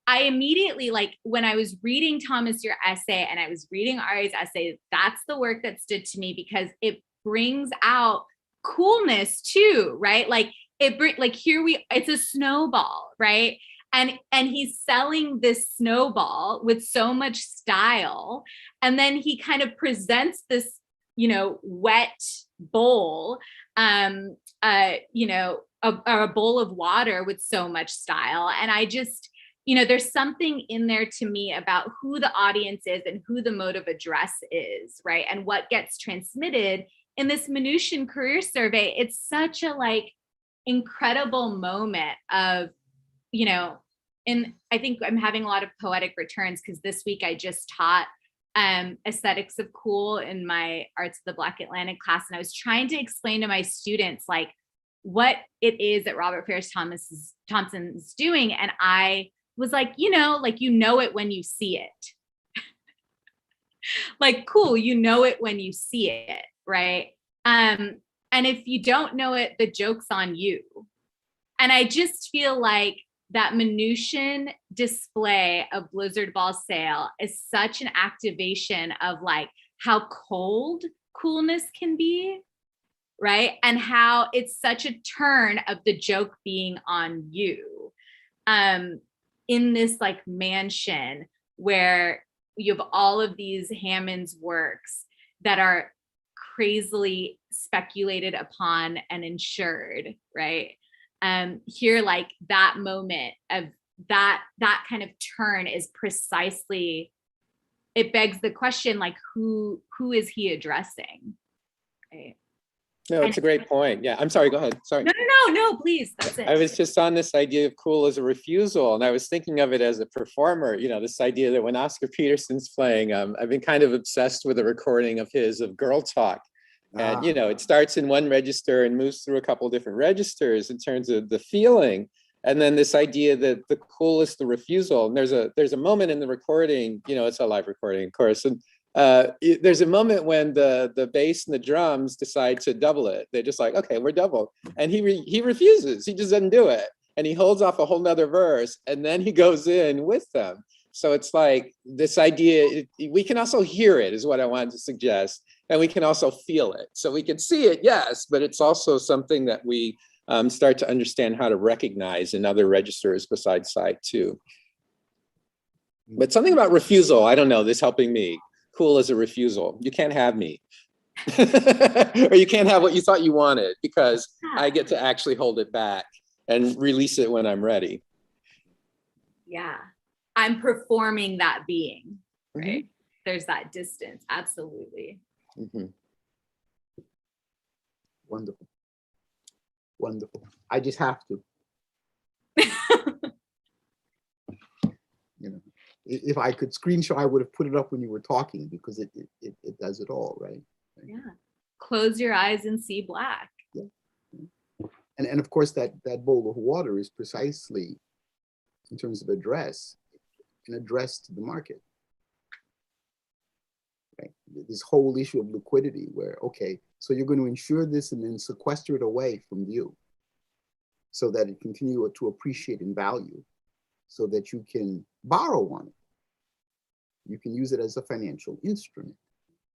I immediately, like, when I was reading, Thomas, your essay, and I was reading Ari's essay, that's the work that stood to me, because it brings out coolness too, right? Like it's a snowball, right? And he's selling this snowball with so much style. And then he kind of presents this, you know, wet bowl, you know, a bowl of water with so much style. And I just, you know, there's something in there to me about who the audience is and who the mode of address is, right? And what gets transmitted in this Mnuchin career survey. It's such a like incredible moment of, you know, and I think I'm having a lot of poetic returns because this week I just taught aesthetics of cool in my Arts of the Black Atlantic class. And I was trying to explain to my students like what it is that Robert Farris Thompson is doing. And I was like, you know it when you see it. Like, cool, you know it when you see it, right? And if you don't know it, the joke's on you. And I just feel like that Mnuchin display of Blizzard Ball Sale is such an activation of like how cold coolness can be, right? And how it's such a turn of the joke being on you. In this like mansion where you have all of these Hammonds works that are crazily speculated upon and insured, right? Here, like that moment of that kind of turn is precisely, it begs the question, like who is he addressing? Right? No, it's a great point. Yeah, I'm sorry, go ahead. Sorry. No, please, that's it. I was just on this idea of cool as a refusal, and I was thinking of it as a performer, you know, this idea that when Oscar Peterson's playing, I've been kind of obsessed with a recording of his of Girl Talk. And, you know, it starts in one register and moves through a couple of different registers in terms of the feeling. And then this idea that the cool is the refusal. And there's a moment in the recording, you know, it's a live recording, of course. And there's a moment when the bass and the drums decide to double it. They're just like, okay, we're double. And he refuses. He just doesn't do it. And he holds off a whole nother verse. And then he goes in with them. So it's like this idea, we can also hear it is what I wanted to suggest. And we can also feel it. So we can see it, yes, but it's also something that we start to understand how to recognize in other registers besides sight too. But something about refusal, I don't know, this helping me. Cool as a refusal. You can't have me. Or you can't have what you thought you wanted because I get to actually hold it back and release it when I'm ready. Yeah, I'm performing that being, right? Mm-hmm. There's that distance, absolutely. Mm-hmm. Wonderful. Wonderful. I just have to. You know, if I could screenshot, I would have put it up when you were talking, because it does it all, right? Yeah. Close your eyes and see black. Yeah. And of course, that bowl of water is precisely, in terms of address, an address to the market. Right? This whole issue of liquidity, where, okay, so you're going to insure this and then sequester it away from view so that it continue to appreciate in value, so that you can borrow on it. You can use it as a financial instrument.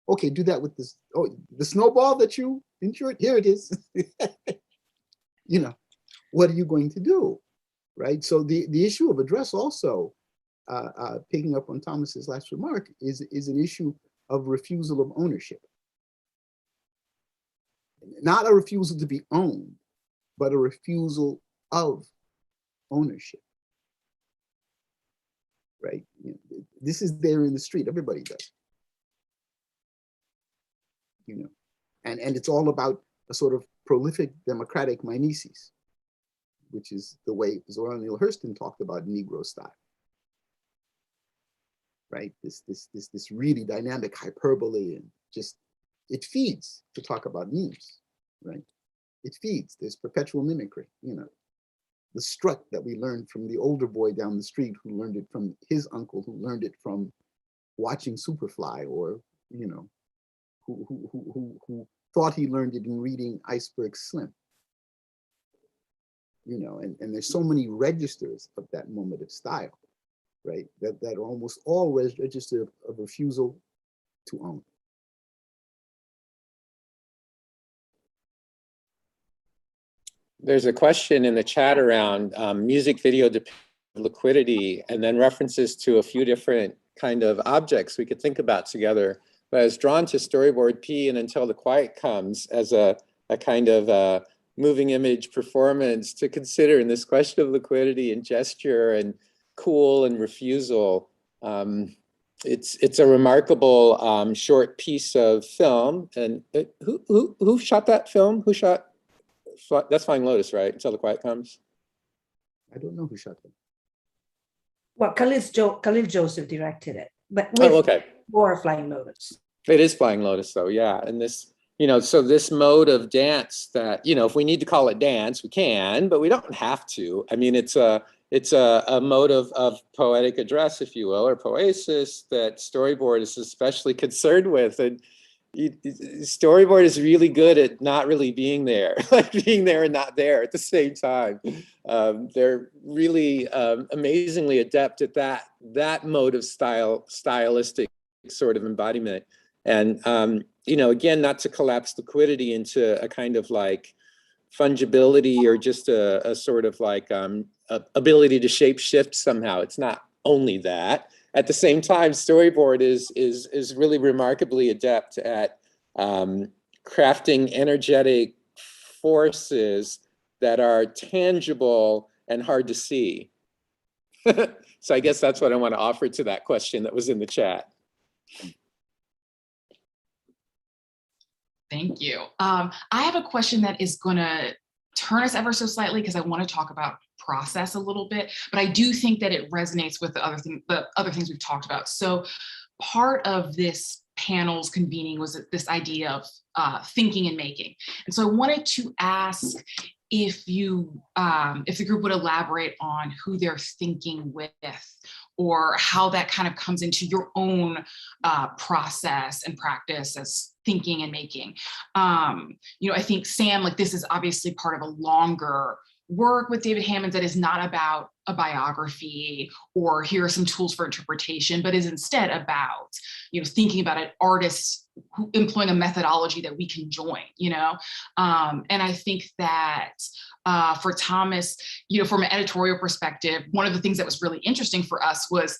Okay, do that with this. Oh, the snowball that you insured, here it is. You know, what are you going to do, right? So the issue of address also, picking up on Thomas's last remark, is an issue of refusal of ownership. Not a refusal to be owned, but a refusal of ownership. Right? This is there in the street. Everybody does. You know, and it's all about a sort of prolific democratic mimesis, which is the way Zora Neale Hurston talked about Negro style. Right? This really dynamic hyperbole, and just, it feeds to talk about memes. Right? It feeds. There's perpetual mimicry. You know, the strut that we learned from the older boy down the street, who learned it from his uncle, who learned it from watching Superfly, or, you know, who thought he learned it in reading Iceberg Slim. You know, and there's so many registers of that moment of style, right? That are almost all registered of refusal to own. There's a question in the chat around music video liquidity, and then references to a few different kind of objects we could think about together. But I was drawn to storyboard P and Until the Quiet Comes as a kind of moving image performance to consider in this question of liquidity and gesture and cool and refusal. It's a remarkable short piece of film. And who shot that film? Who shot? That's Flying Lotus, right? Until the Quiet Comes. I don't know who shot them. Well, Khalil Joseph directed it, but with okay. more Flying Lotus. It is Flying Lotus, though, yeah. And this, you know, so this mode of dance that, you know, if we need to call it dance, we can, but we don't have to. I mean, it's a mode of poetic address, if you will, or poesis that storyboard is especially concerned with. And storyboard is really good at not really being there, like being there and not there at the same time. They're really amazingly adept at that mode of stylistic sort of embodiment. And, you know, again, not to collapse liquidity into a kind of like fungibility or just a sort of like ability to shape shift somehow. It's not only that. At the same time, storyboard is really remarkably adept at crafting energetic forces that are tangible and hard to see. So I guess that's what I want to offer to that question that was in the chat. Thank you. I have a question that is going to turn us ever so slightly, because I want to talk about process a little bit, but I do think that it resonates with the other things we've talked about. So part of this panel's convening was this idea of thinking and making. And so I wanted to ask if the group would elaborate on who they're thinking with, or how that kind of comes into your own process and practice as thinking and making. You know, I think Sam, like, this is obviously part of a longer work with David Hammons that is not about a biography or here are some tools for interpretation, but is instead about, you know, thinking about an artist who employing a methodology that we can join, you know? And I think that for Thomas, you know, from an editorial perspective, one of the things that was really interesting for us was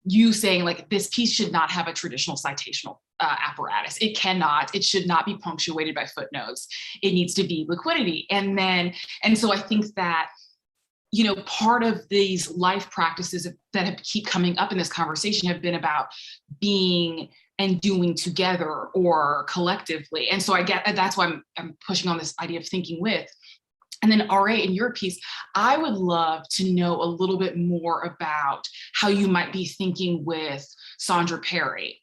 you saying, like, this piece should not have a traditional citational apparatus. It cannot, it should not be punctuated by footnotes. It needs to be liquidity. And so I think that, part of these life practices that have keep coming up in this conversation have been about being and doing together or collectively. And so I get, that's why I'm pushing on this idea of thinking with. And then RA, in your piece, I would love to know a little bit more about how you might be thinking with Sandra Perry,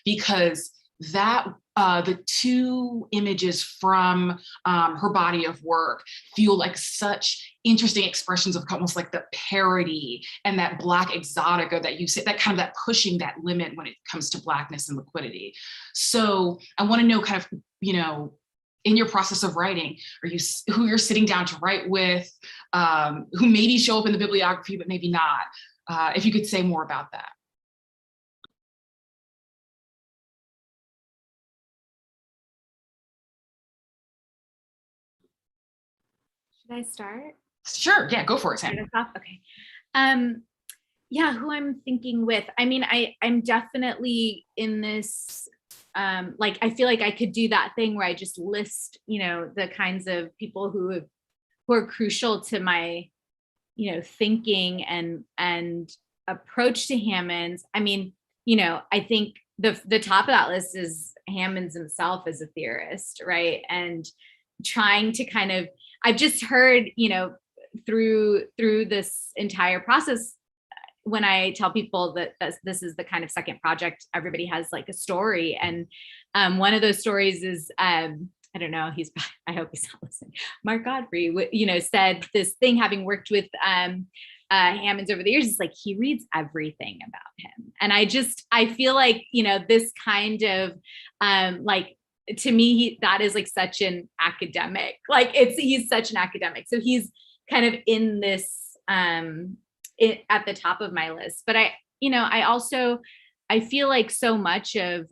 because that the two images from her body of work feel like such interesting expressions of almost like the parody and that Black exotica that you say, that kind of that pushing that limit when it comes to Blackness and liquidity. So I want to know kind of, in your process of writing, who you're sitting down to write with, who maybe show up in the bibliography, but maybe not. If you could say more about that. Should I start? Sure, yeah, go for it, Sam. Okay. Yeah, who I'm thinking with. I mean, I'm definitely in this, I feel like I could do that thing where I just list, the kinds of people who are crucial to my, thinking and approach to Hammonds. I mean, I think the top of that list is Hammonds himself as a theorist, right? And trying to kind of, I've just heard, through this entire process, when I tell people that this is the kind of second project, everybody has like a story. And one of those stories is, I don't know, I hope he's not listening. Mark Godfrey, said this thing, having worked with Hammonds over the years, it's like, he reads everything about him. And I feel like, this kind of, to me, that is like such an academic, he's such an academic. So he's kind of in this, at the top of my list. But I feel like so much of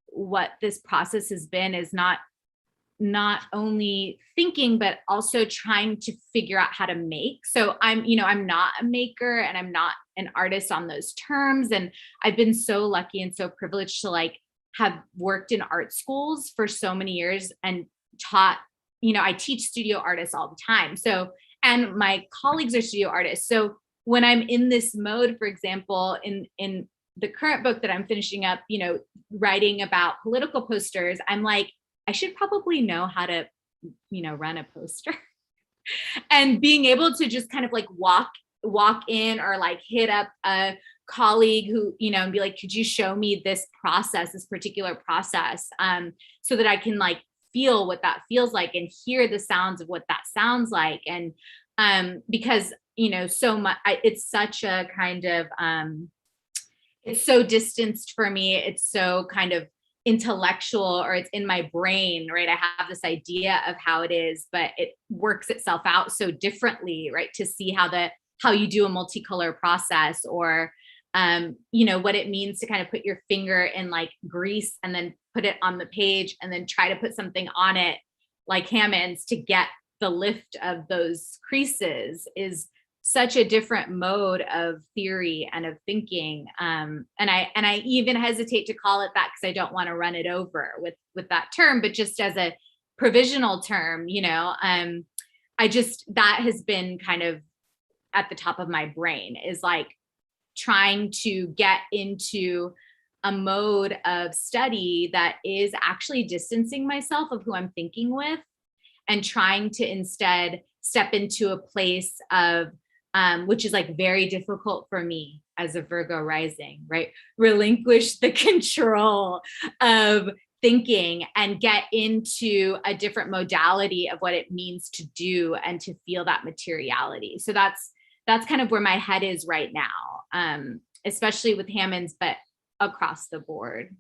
what this process has been is not only thinking, but also trying to figure out how to make. So I'm not a maker and I'm not an artist on those terms. And I've been so lucky and so privileged to have worked in art schools for so many years and taught, I teach studio artists all the time. So, and my colleagues are studio artists. So when I'm in this mode, for example, in the current book that I'm finishing up, writing about political posters, I'm like, I should probably know how to, run a poster. And being able to just kind of walk in or hit up a colleague who, and be like, could you show me this particular process, so that I can feel what that feels like and hear the sounds of what that sounds like. And because, so much, it's such a kind of, it's so distanced for me. It's so kind of intellectual, or it's in my brain, right? I have this idea of how it is, but it works itself out so differently, right? To see how you do a multicolor process, or what it means to kind of put your finger in grease and then put it on the page and then try to put something on it like Hammonds to get the lift of those creases is such a different mode of theory and of thinking. And I even hesitate to call it that because I don't want to run it over with that term, but just as a provisional term, that has been kind of at the top of my brain, is trying to get into a mode of study that is actually distancing myself of who I'm thinking with, and trying to instead step into a place of, which is very difficult for me as a Virgo rising, right? Relinquish the control of thinking and get into a different modality of what it means to do and to feel that materiality. So that's kind of where my head is right now, especially with Hammonds, but across the board.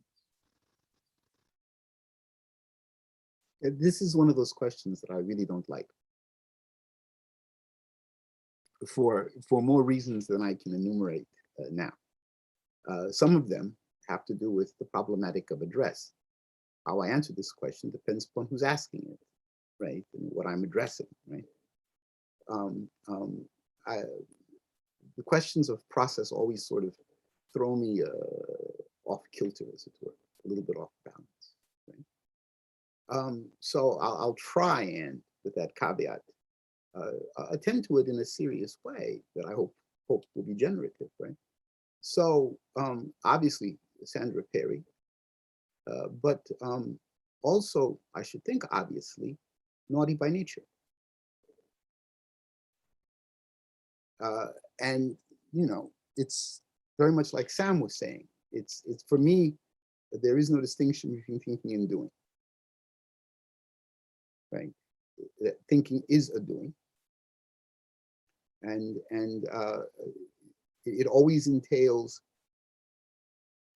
This is one of those questions that I really don't like, for more reasons than I can enumerate now. Some of them have to do with the problematic of address. How I answer this question depends upon who's asking it, right? And what I'm addressing, right? The questions of process always sort of throw me off kilter, as it were, a little bit off balance, right? So I'll try, and with that caveat, attend to it in a serious way that I hope will be generative, right? So obviously Sandra Perry, but also I should think obviously Naughty by Nature. And you know, it's very much like Sam was saying. It's for me, there is no distinction between thinking and doing. Right? Thinking is a doing, and it always entails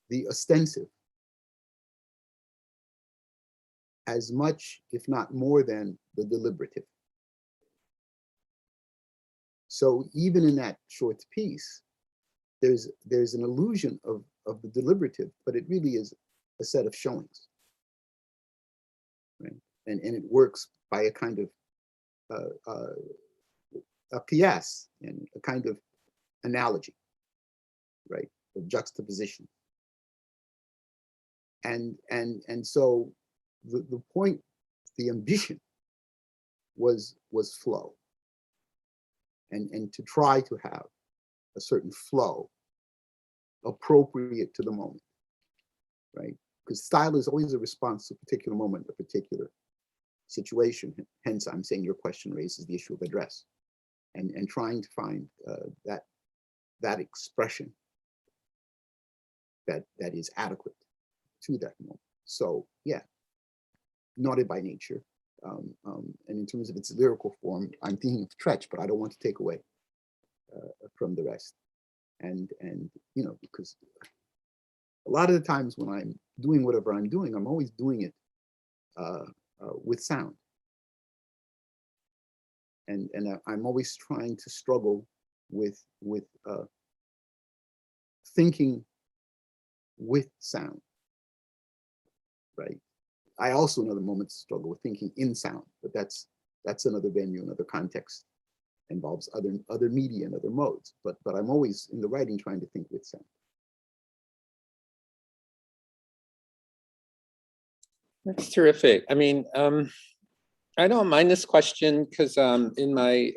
the ostensive as much, if not more than, the deliberative. So even in that short piece, there's an illusion of the deliberative, but it really is a set of showings, right? And it works by a kind of a qiyas and a kind of analogy, right, of juxtaposition. And so the point, the ambition was flow, and to try to have a certain flow appropriate to the moment, right? Because style is always a response to a particular moment, a particular situation. Hence, I'm saying your question raises the issue of address, and trying to find that expression that is adequate to that moment. So yeah, Naughty by Nature. And in terms of its lyrical form, I'm thinking of Tretch, but I don't want to take away from the rest. And you know, because a lot of the times when I'm doing whatever I'm doing, I'm always doing it with sound. And I'm always trying to struggle with thinking with sound, right? I also in other moments struggle with thinking in sound, but that's another venue, another context, involves other media and other modes. But I'm always in the writing trying to think with sound. That's terrific. I mean, I don't mind this question because in my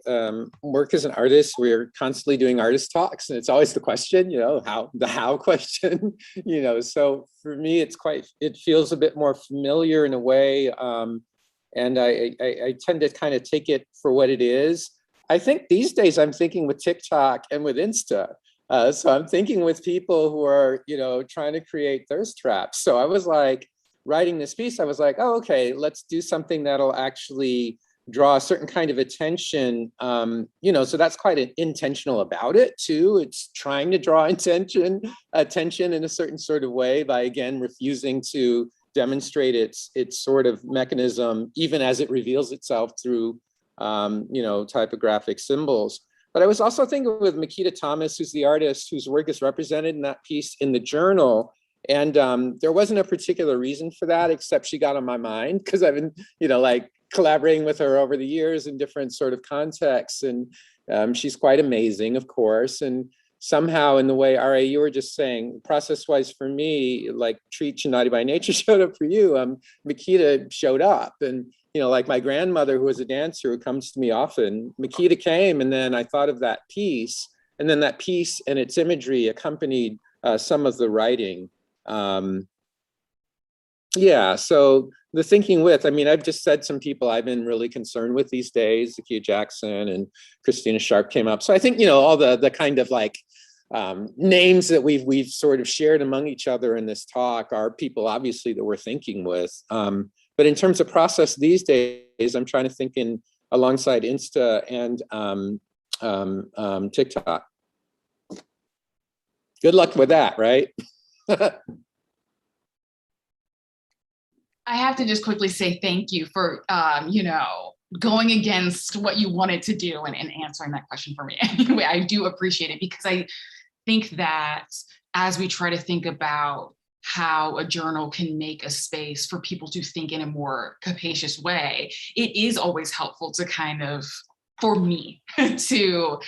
work as an artist, we're constantly doing artist talks, and it's always the question, you know, the how question, you know. So for me, it feels a bit more familiar in a way, and I tend to kind of take it for what it is. I think these days I'm thinking with TikTok and with Insta. So I'm thinking with people who are, you know, trying to create thirst traps. So I was like, writing this piece, I was like, oh, okay, let's do something that'll actually draw a certain kind of attention. You know, so that's quite intentional about it too. It's trying to draw attention in a certain sort of way by, again, refusing to demonstrate its sort of mechanism, even as it reveals itself through, you know, typographic symbols. But I was also thinking with Makita Thomas, who's the artist whose work is represented in that piece in the journal. And there wasn't a particular reason for that, except she got on my mind because I've been, you know, like collaborating with her over the years in different sort of contexts. And she's quite amazing, of course. And somehow in the way, RA, you were just saying, process-wise for me, like Treach and Naughty by Nature showed up for you, Makita showed up. And, you know, like my grandmother, who was a dancer who comes to me often, Makita came, and then I thought of that piece. And then that piece and its imagery accompanied some of the writing. Yeah, so the thinking with, I mean, I've just said some people I've been really concerned with these days, Zakiya Jackson and Christina Sharp came up. So I think, you know, all the kind of like names that we've sort of shared among each other in this talk are people obviously that we're thinking with. But in terms of process these days, I'm trying to think in alongside Insta and TikTok. Good luck with that, right? I have to just quickly say thank you for, you know, going against what you wanted to do and answering that question for me. Anyway, I do appreciate it because I think that as we try to think about how a journal can make a space for people to think in a more capacious way, it is always helpful to kind of, for me, to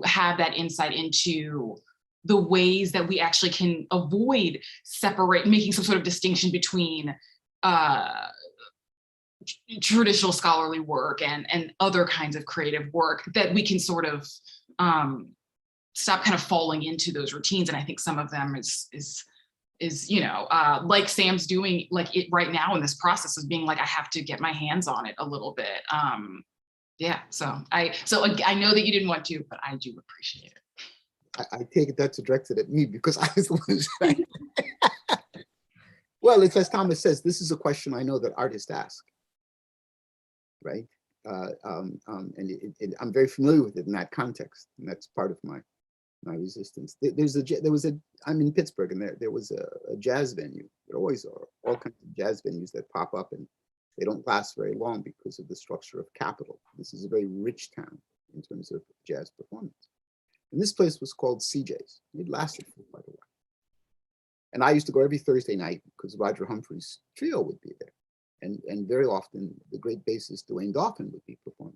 have that insight into the ways that we actually can avoid making some sort of distinction between traditional scholarly work and other kinds of creative work, that we can sort of stop kind of falling into those routines. And I think some of them is like Sam's doing, like it right now in this process of being like, I have to get my hands on it a little bit. Yeah, so I know that you didn't want to, but I do appreciate it. I take it that's directed at me because I was the one who said it. Well, it's as Thomas says, this is a question I know that artists ask, right? And I'm very familiar with it in that context, and that's part of my resistance. I'm in Pittsburgh, and there was a jazz venue. There always are all kinds of jazz venues that pop up, and they don't last very long because of the structure of capital. This is a very rich town in terms of jazz performance. And this place was called CJ's. It lasted for quite a while. And I used to go every Thursday night because Roger Humphrey's trio would be there. And very often the great bassist Dwayne Dauphin would be performing.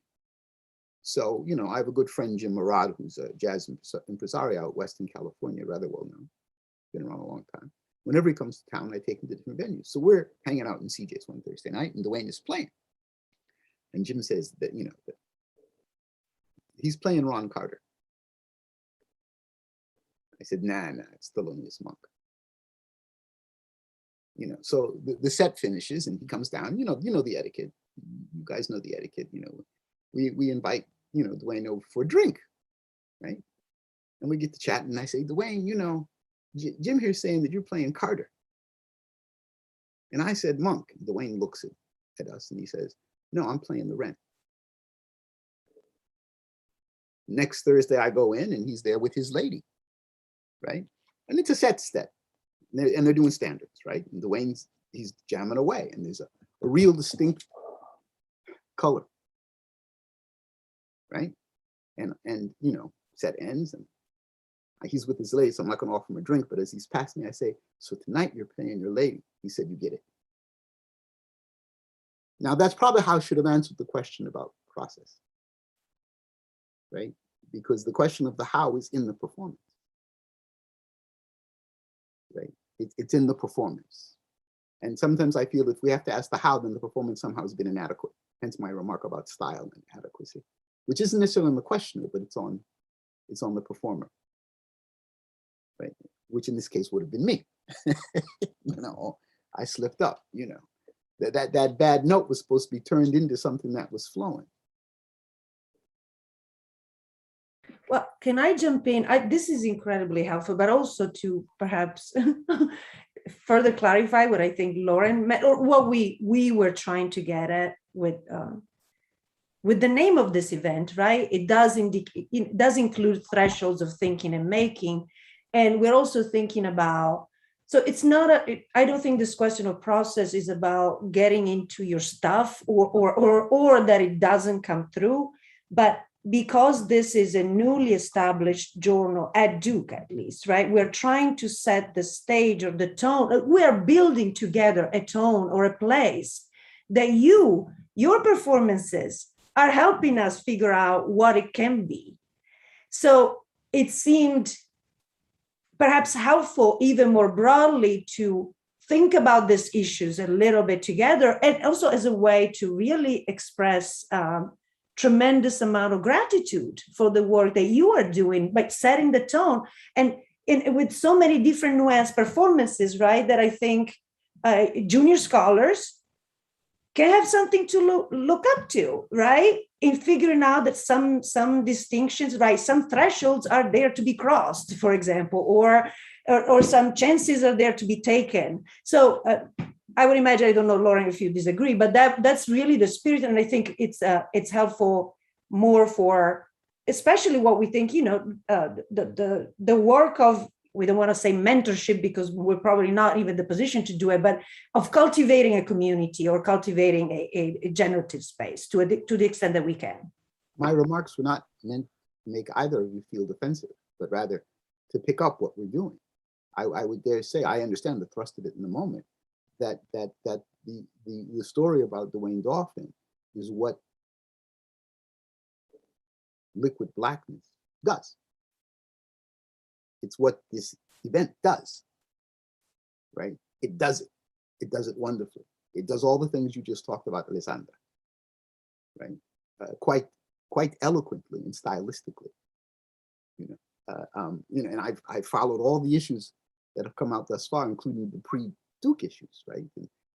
So, I have a good friend, Jim Murad, who's a jazz impresario out west in California, rather well known, been around a long time. Whenever he comes to town, I take him to different venues. So we're hanging out in CJ's one Thursday night, and Dwayne is playing. And Jim says that, that he's playing Ron Carter. I said, nah, it's Thelonious Monk. So the set finishes and he comes down, you know the etiquette. You guys know the etiquette, we invite, Dwayne over for a drink, right? And we get to chat and I say, Dwayne, Jim here's saying that you're playing Carter. And I said, Monk. Dwayne looks at us and he says, no, I'm playing the Wren. Next Thursday I go in and he's there with his lady, right? And it's a set step. And they're doing standards, right? And Dwayne's, he's jamming away and there's a real distinct color, right? And set ends and he's with his lady, so I'm not gonna offer him a drink, but as he's passing me, I say, so tonight you're playing your lady. He said, you get it. Now that's probably how I should have answered the question about process, right? Because the question of the how is in the performance, right? It's in the performance. And sometimes I feel if we have to ask the how, then the performance somehow has been inadequate. Hence my remark about style and adequacy, which isn't necessarily on the questioner, but it's on the performer, right? Which in this case would have been me. I slipped up, that bad note was supposed to be turned into something that was flowing. Well, can I jump in? This is incredibly helpful, but also to perhaps further clarify what I think Lauren meant, or what we were trying to get at with the name of this event, right? It does include thresholds of thinking and making, and we're also thinking about. So it's not I don't think this question of process is about getting into your stuff or that it doesn't come through, but because this is a newly established journal at Duke, at least, right? We're trying to set the stage or the tone. We are building together a tone or a place that your performances are helping us figure out what it can be. So it seemed perhaps helpful even more broadly to think about these issues a little bit together, and also as a way to really express tremendous amount of gratitude for the work that you are doing by setting the tone and with so many different nuanced performances, right? That I think junior scholars can have something to look up to, right? In figuring out that some distinctions, right? Some thresholds are there to be crossed, for example, or some chances are there to be taken. So I would imagine, I don't know, Lauren, if you disagree, but that's really the spirit. And I think it's helpful more for, especially what we think, the work of, we don't want to say mentorship because we're probably not even in the position to do it, but of cultivating a community or cultivating a generative space to the extent that we can. My remarks were not meant to make either of you feel defensive, but rather to pick up what we're doing. I would dare say, I understand the thrust of it in the moment, that the story about Dwayne Dauphin is what Liquid Blackness does. It's what this event does, right? It does it. It does it wonderfully. It does all the things you just talked about, Alessandra, right? Quite eloquently and stylistically, and I've followed all the issues that have come out thus far, including the pre-Duke issues, right?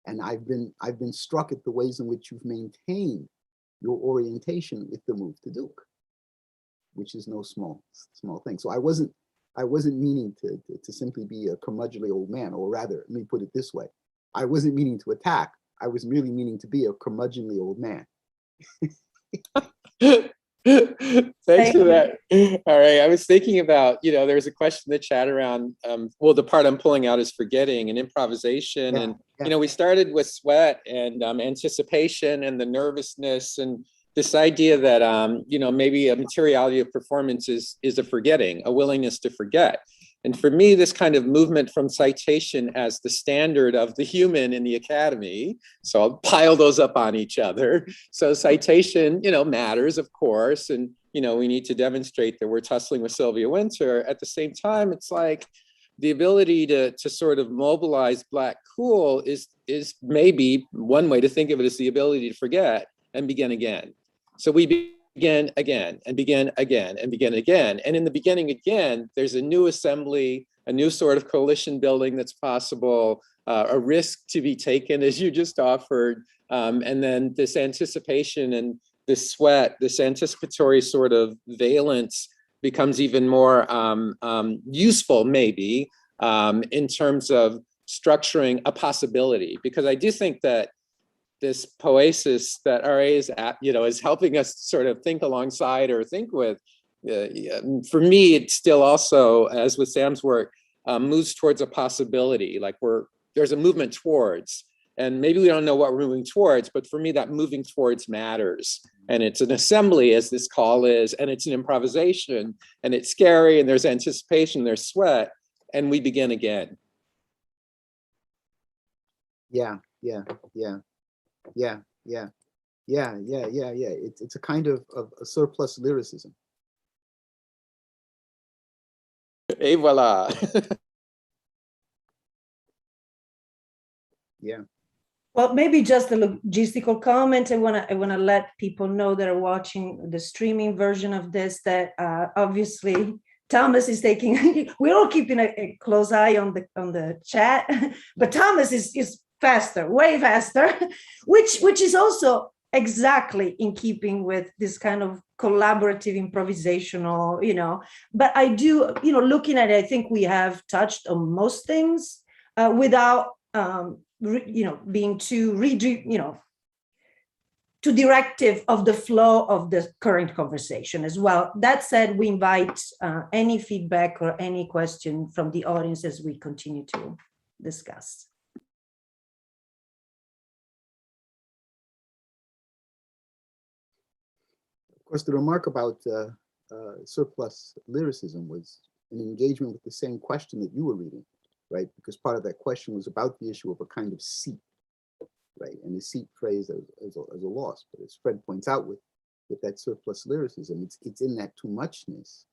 And I've been struck at the ways in which you've maintained your orientation with the move to Duke, which is no small thing. So I wasn't meaning to simply be a curmudgeonly old man, or rather, let me put it this way: I wasn't meaning to attack. I was merely meaning to be a curmudgeonly old man. Thanks for that. All right. I was thinking about, there was a question in the chat around, well, the part I'm pulling out is forgetting and improvisation. We started with sweat and anticipation and the nervousness and this idea that, maybe a materiality of performance is a forgetting, a willingness to forget. And for me, this kind of movement from citation as the standard of the human in the academy, so I'll pile those up on each other. So citation, matters, of course, and, we need to demonstrate that we're tussling with Sylvia Wynter. At the same time, it's like the ability to sort of mobilize Black cool is maybe one way to think of it, is the ability to forget and begin again. So we begin again and begin again and begin again. And in the beginning again, there's a new assembly, a new sort of coalition building that's possible, a risk to be taken, as you just offered. And then this anticipation and this sweat, this anticipatory sort of valence becomes even more useful, maybe, in terms of structuring a possibility. Because I do think that this poesis that RA is helping us sort of think alongside or think with, for me, it still also, as with Sam's work, moves towards a possibility, like there's a movement towards, and maybe we don't know what we're moving towards, but for me, that moving towards matters. And it's an assembly, as this call is, and it's an improvisation, and it's scary, and there's anticipation, there's sweat, and we begin again. Yeah. It's a kind of a surplus lyricism. Et voila. Yeah. Well, maybe just a logistical comment. I wanna let people know that are watching the streaming version of this that obviously Thomas is taking. We're all keeping a close eye on the chat, but Thomas is faster, way faster, which is also exactly in keeping with this kind of collaborative improvisational, but I do, looking at it, I think we have touched on most things without, being too, too directive of the flow of the current conversation as well. That said, we invite any feedback or any question from the audience as we continue to discuss. Of course, the remark about surplus lyricism was an engagement with the same question that you were reading, right? Because part of that question was about the issue of a kind of seat, right? And the seat phrase as a loss. But as Fred points out with that surplus lyricism, it's in that too muchness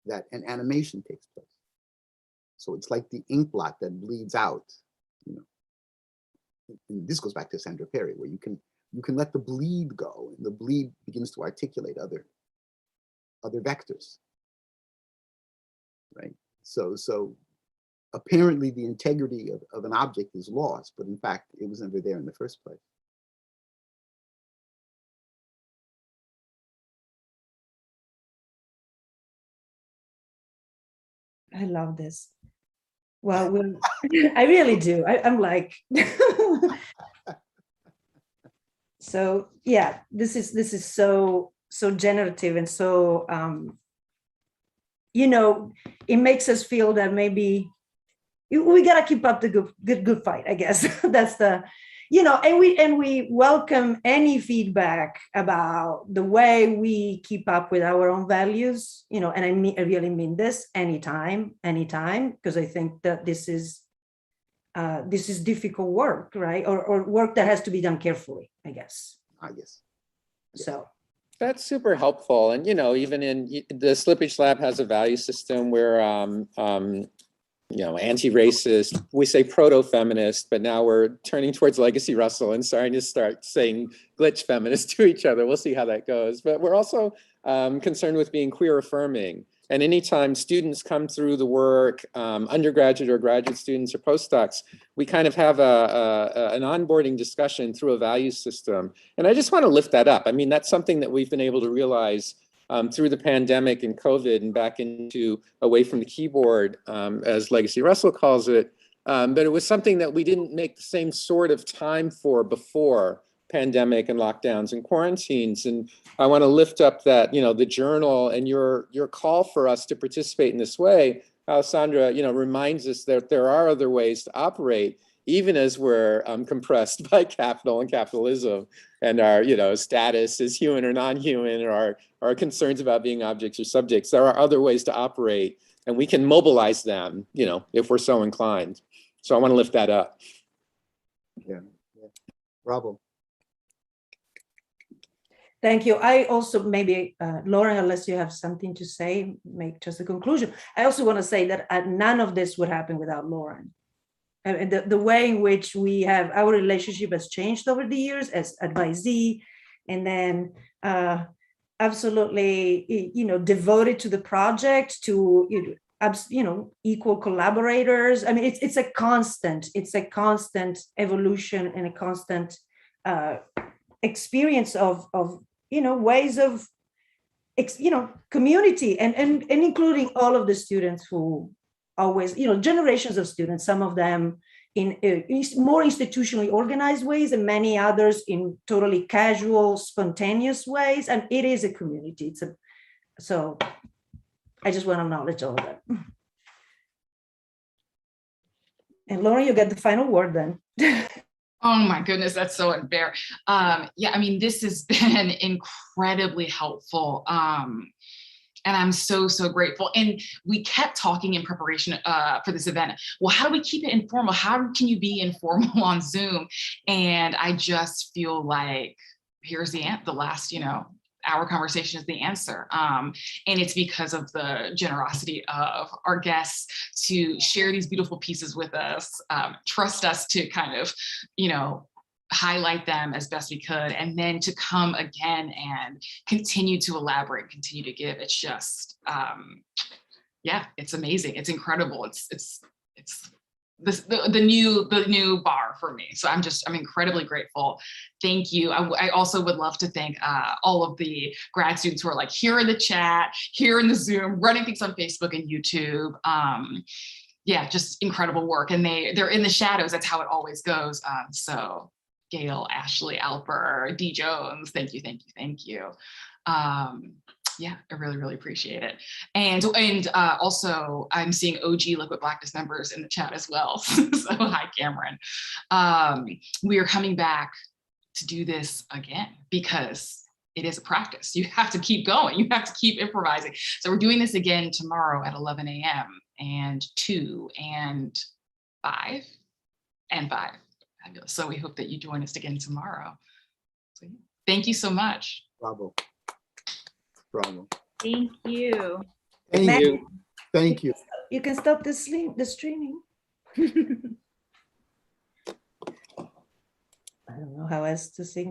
that an animation takes place. So it's like the ink blot that bleeds out, And this goes back to Sandra Perry, where you can let the bleed go, and the bleed begins to articulate other vectors, right? So apparently the integrity of an object is lost, but in fact, it was never there in the first place. I love this. Well, I really do. I'm like, so yeah, this is so generative and so, it makes us feel that maybe we gotta keep up the good fight, I guess. That's the, and we welcome any feedback about the way we keep up with our own values, and I really mean this anytime, because I think that this is difficult work, right? Or work that has to be done carefully, I guess. Yes. So. That's super helpful. And, even in the Slippage Lab has a value system where, anti-racist. We say proto-feminist, but now we're turning towards Legacy Russell and starting to start saying glitch feminist to each other. We'll see how that goes. But we're also concerned with being queer affirming. And anytime students come through the work, undergraduate or graduate students or postdocs, we kind of have an onboarding discussion through a value system. And I just want to lift that up. I mean, that's something that we've been able to realize through the pandemic and COVID and back into away from the keyboard, as Legacy Russell calls it. But it was something that we didn't make the same sort of time for before pandemic and lockdowns and quarantines. And I want to lift up that, the journal and your call for us to participate in this way. Alessandra, reminds us that there are other ways to operate, even as we're compressed by capital and capitalism and our, status as human or non-human, or our concerns about being objects or subjects. There are other ways to operate, and we can mobilize them, if we're so inclined. So I want to lift that up. Yeah. Bravo. Thank you. I also maybe, Lauren, unless you have something to say, make just a conclusion. I also want to say that none of this would happen without Lauren. And the way in which we have our relationship has changed over the years as advisee, and then absolutely, devoted to the project, to equal collaborators. I mean, it's a constant evolution and a constant experience of ways of community and including all of the students who always, generations of students, some of them in more institutionally organized ways and many others in totally casual, spontaneous ways. And it is a community. So I just want to acknowledge all of that. And Lauren, you get the final word then. Oh my goodness, that's so unfair. This has been incredibly helpful. And I'm so, so grateful. And we kept talking in preparation for this event. Well, how do we keep it informal? How can you be informal on Zoom? And I just feel like here's the last, our conversation is the answer. And it's because of the generosity of our guests to share these beautiful pieces with us, trust us to kind of, highlight them as best we could, and then to come again and continue to elaborate, continue to give. It's just, it's amazing. It's incredible. It's the new bar for me. So I'm incredibly grateful. Thank you. I also would love to thank all of the grad students who are like here in the chat, here in the Zoom, running things on Facebook and YouTube. Just incredible work. And they're in the shadows. That's how it always goes. So Gail, Ashley, Alper, D. Jones, thank you. I really, really appreciate it. And also I'm seeing OG Liquid Blackness members in the chat as well. So hi, Cameron. We are coming back to do this again because it is a practice. You have to keep going. You have to keep improvising. So we're doing this again tomorrow at 11 a.m. and 2 and 5 and 5. Fabulous. So we hope that you join us again tomorrow. So thank you so much. Bravo. Thank you. Thank you. You can stop the streaming. I don't know how else to sing.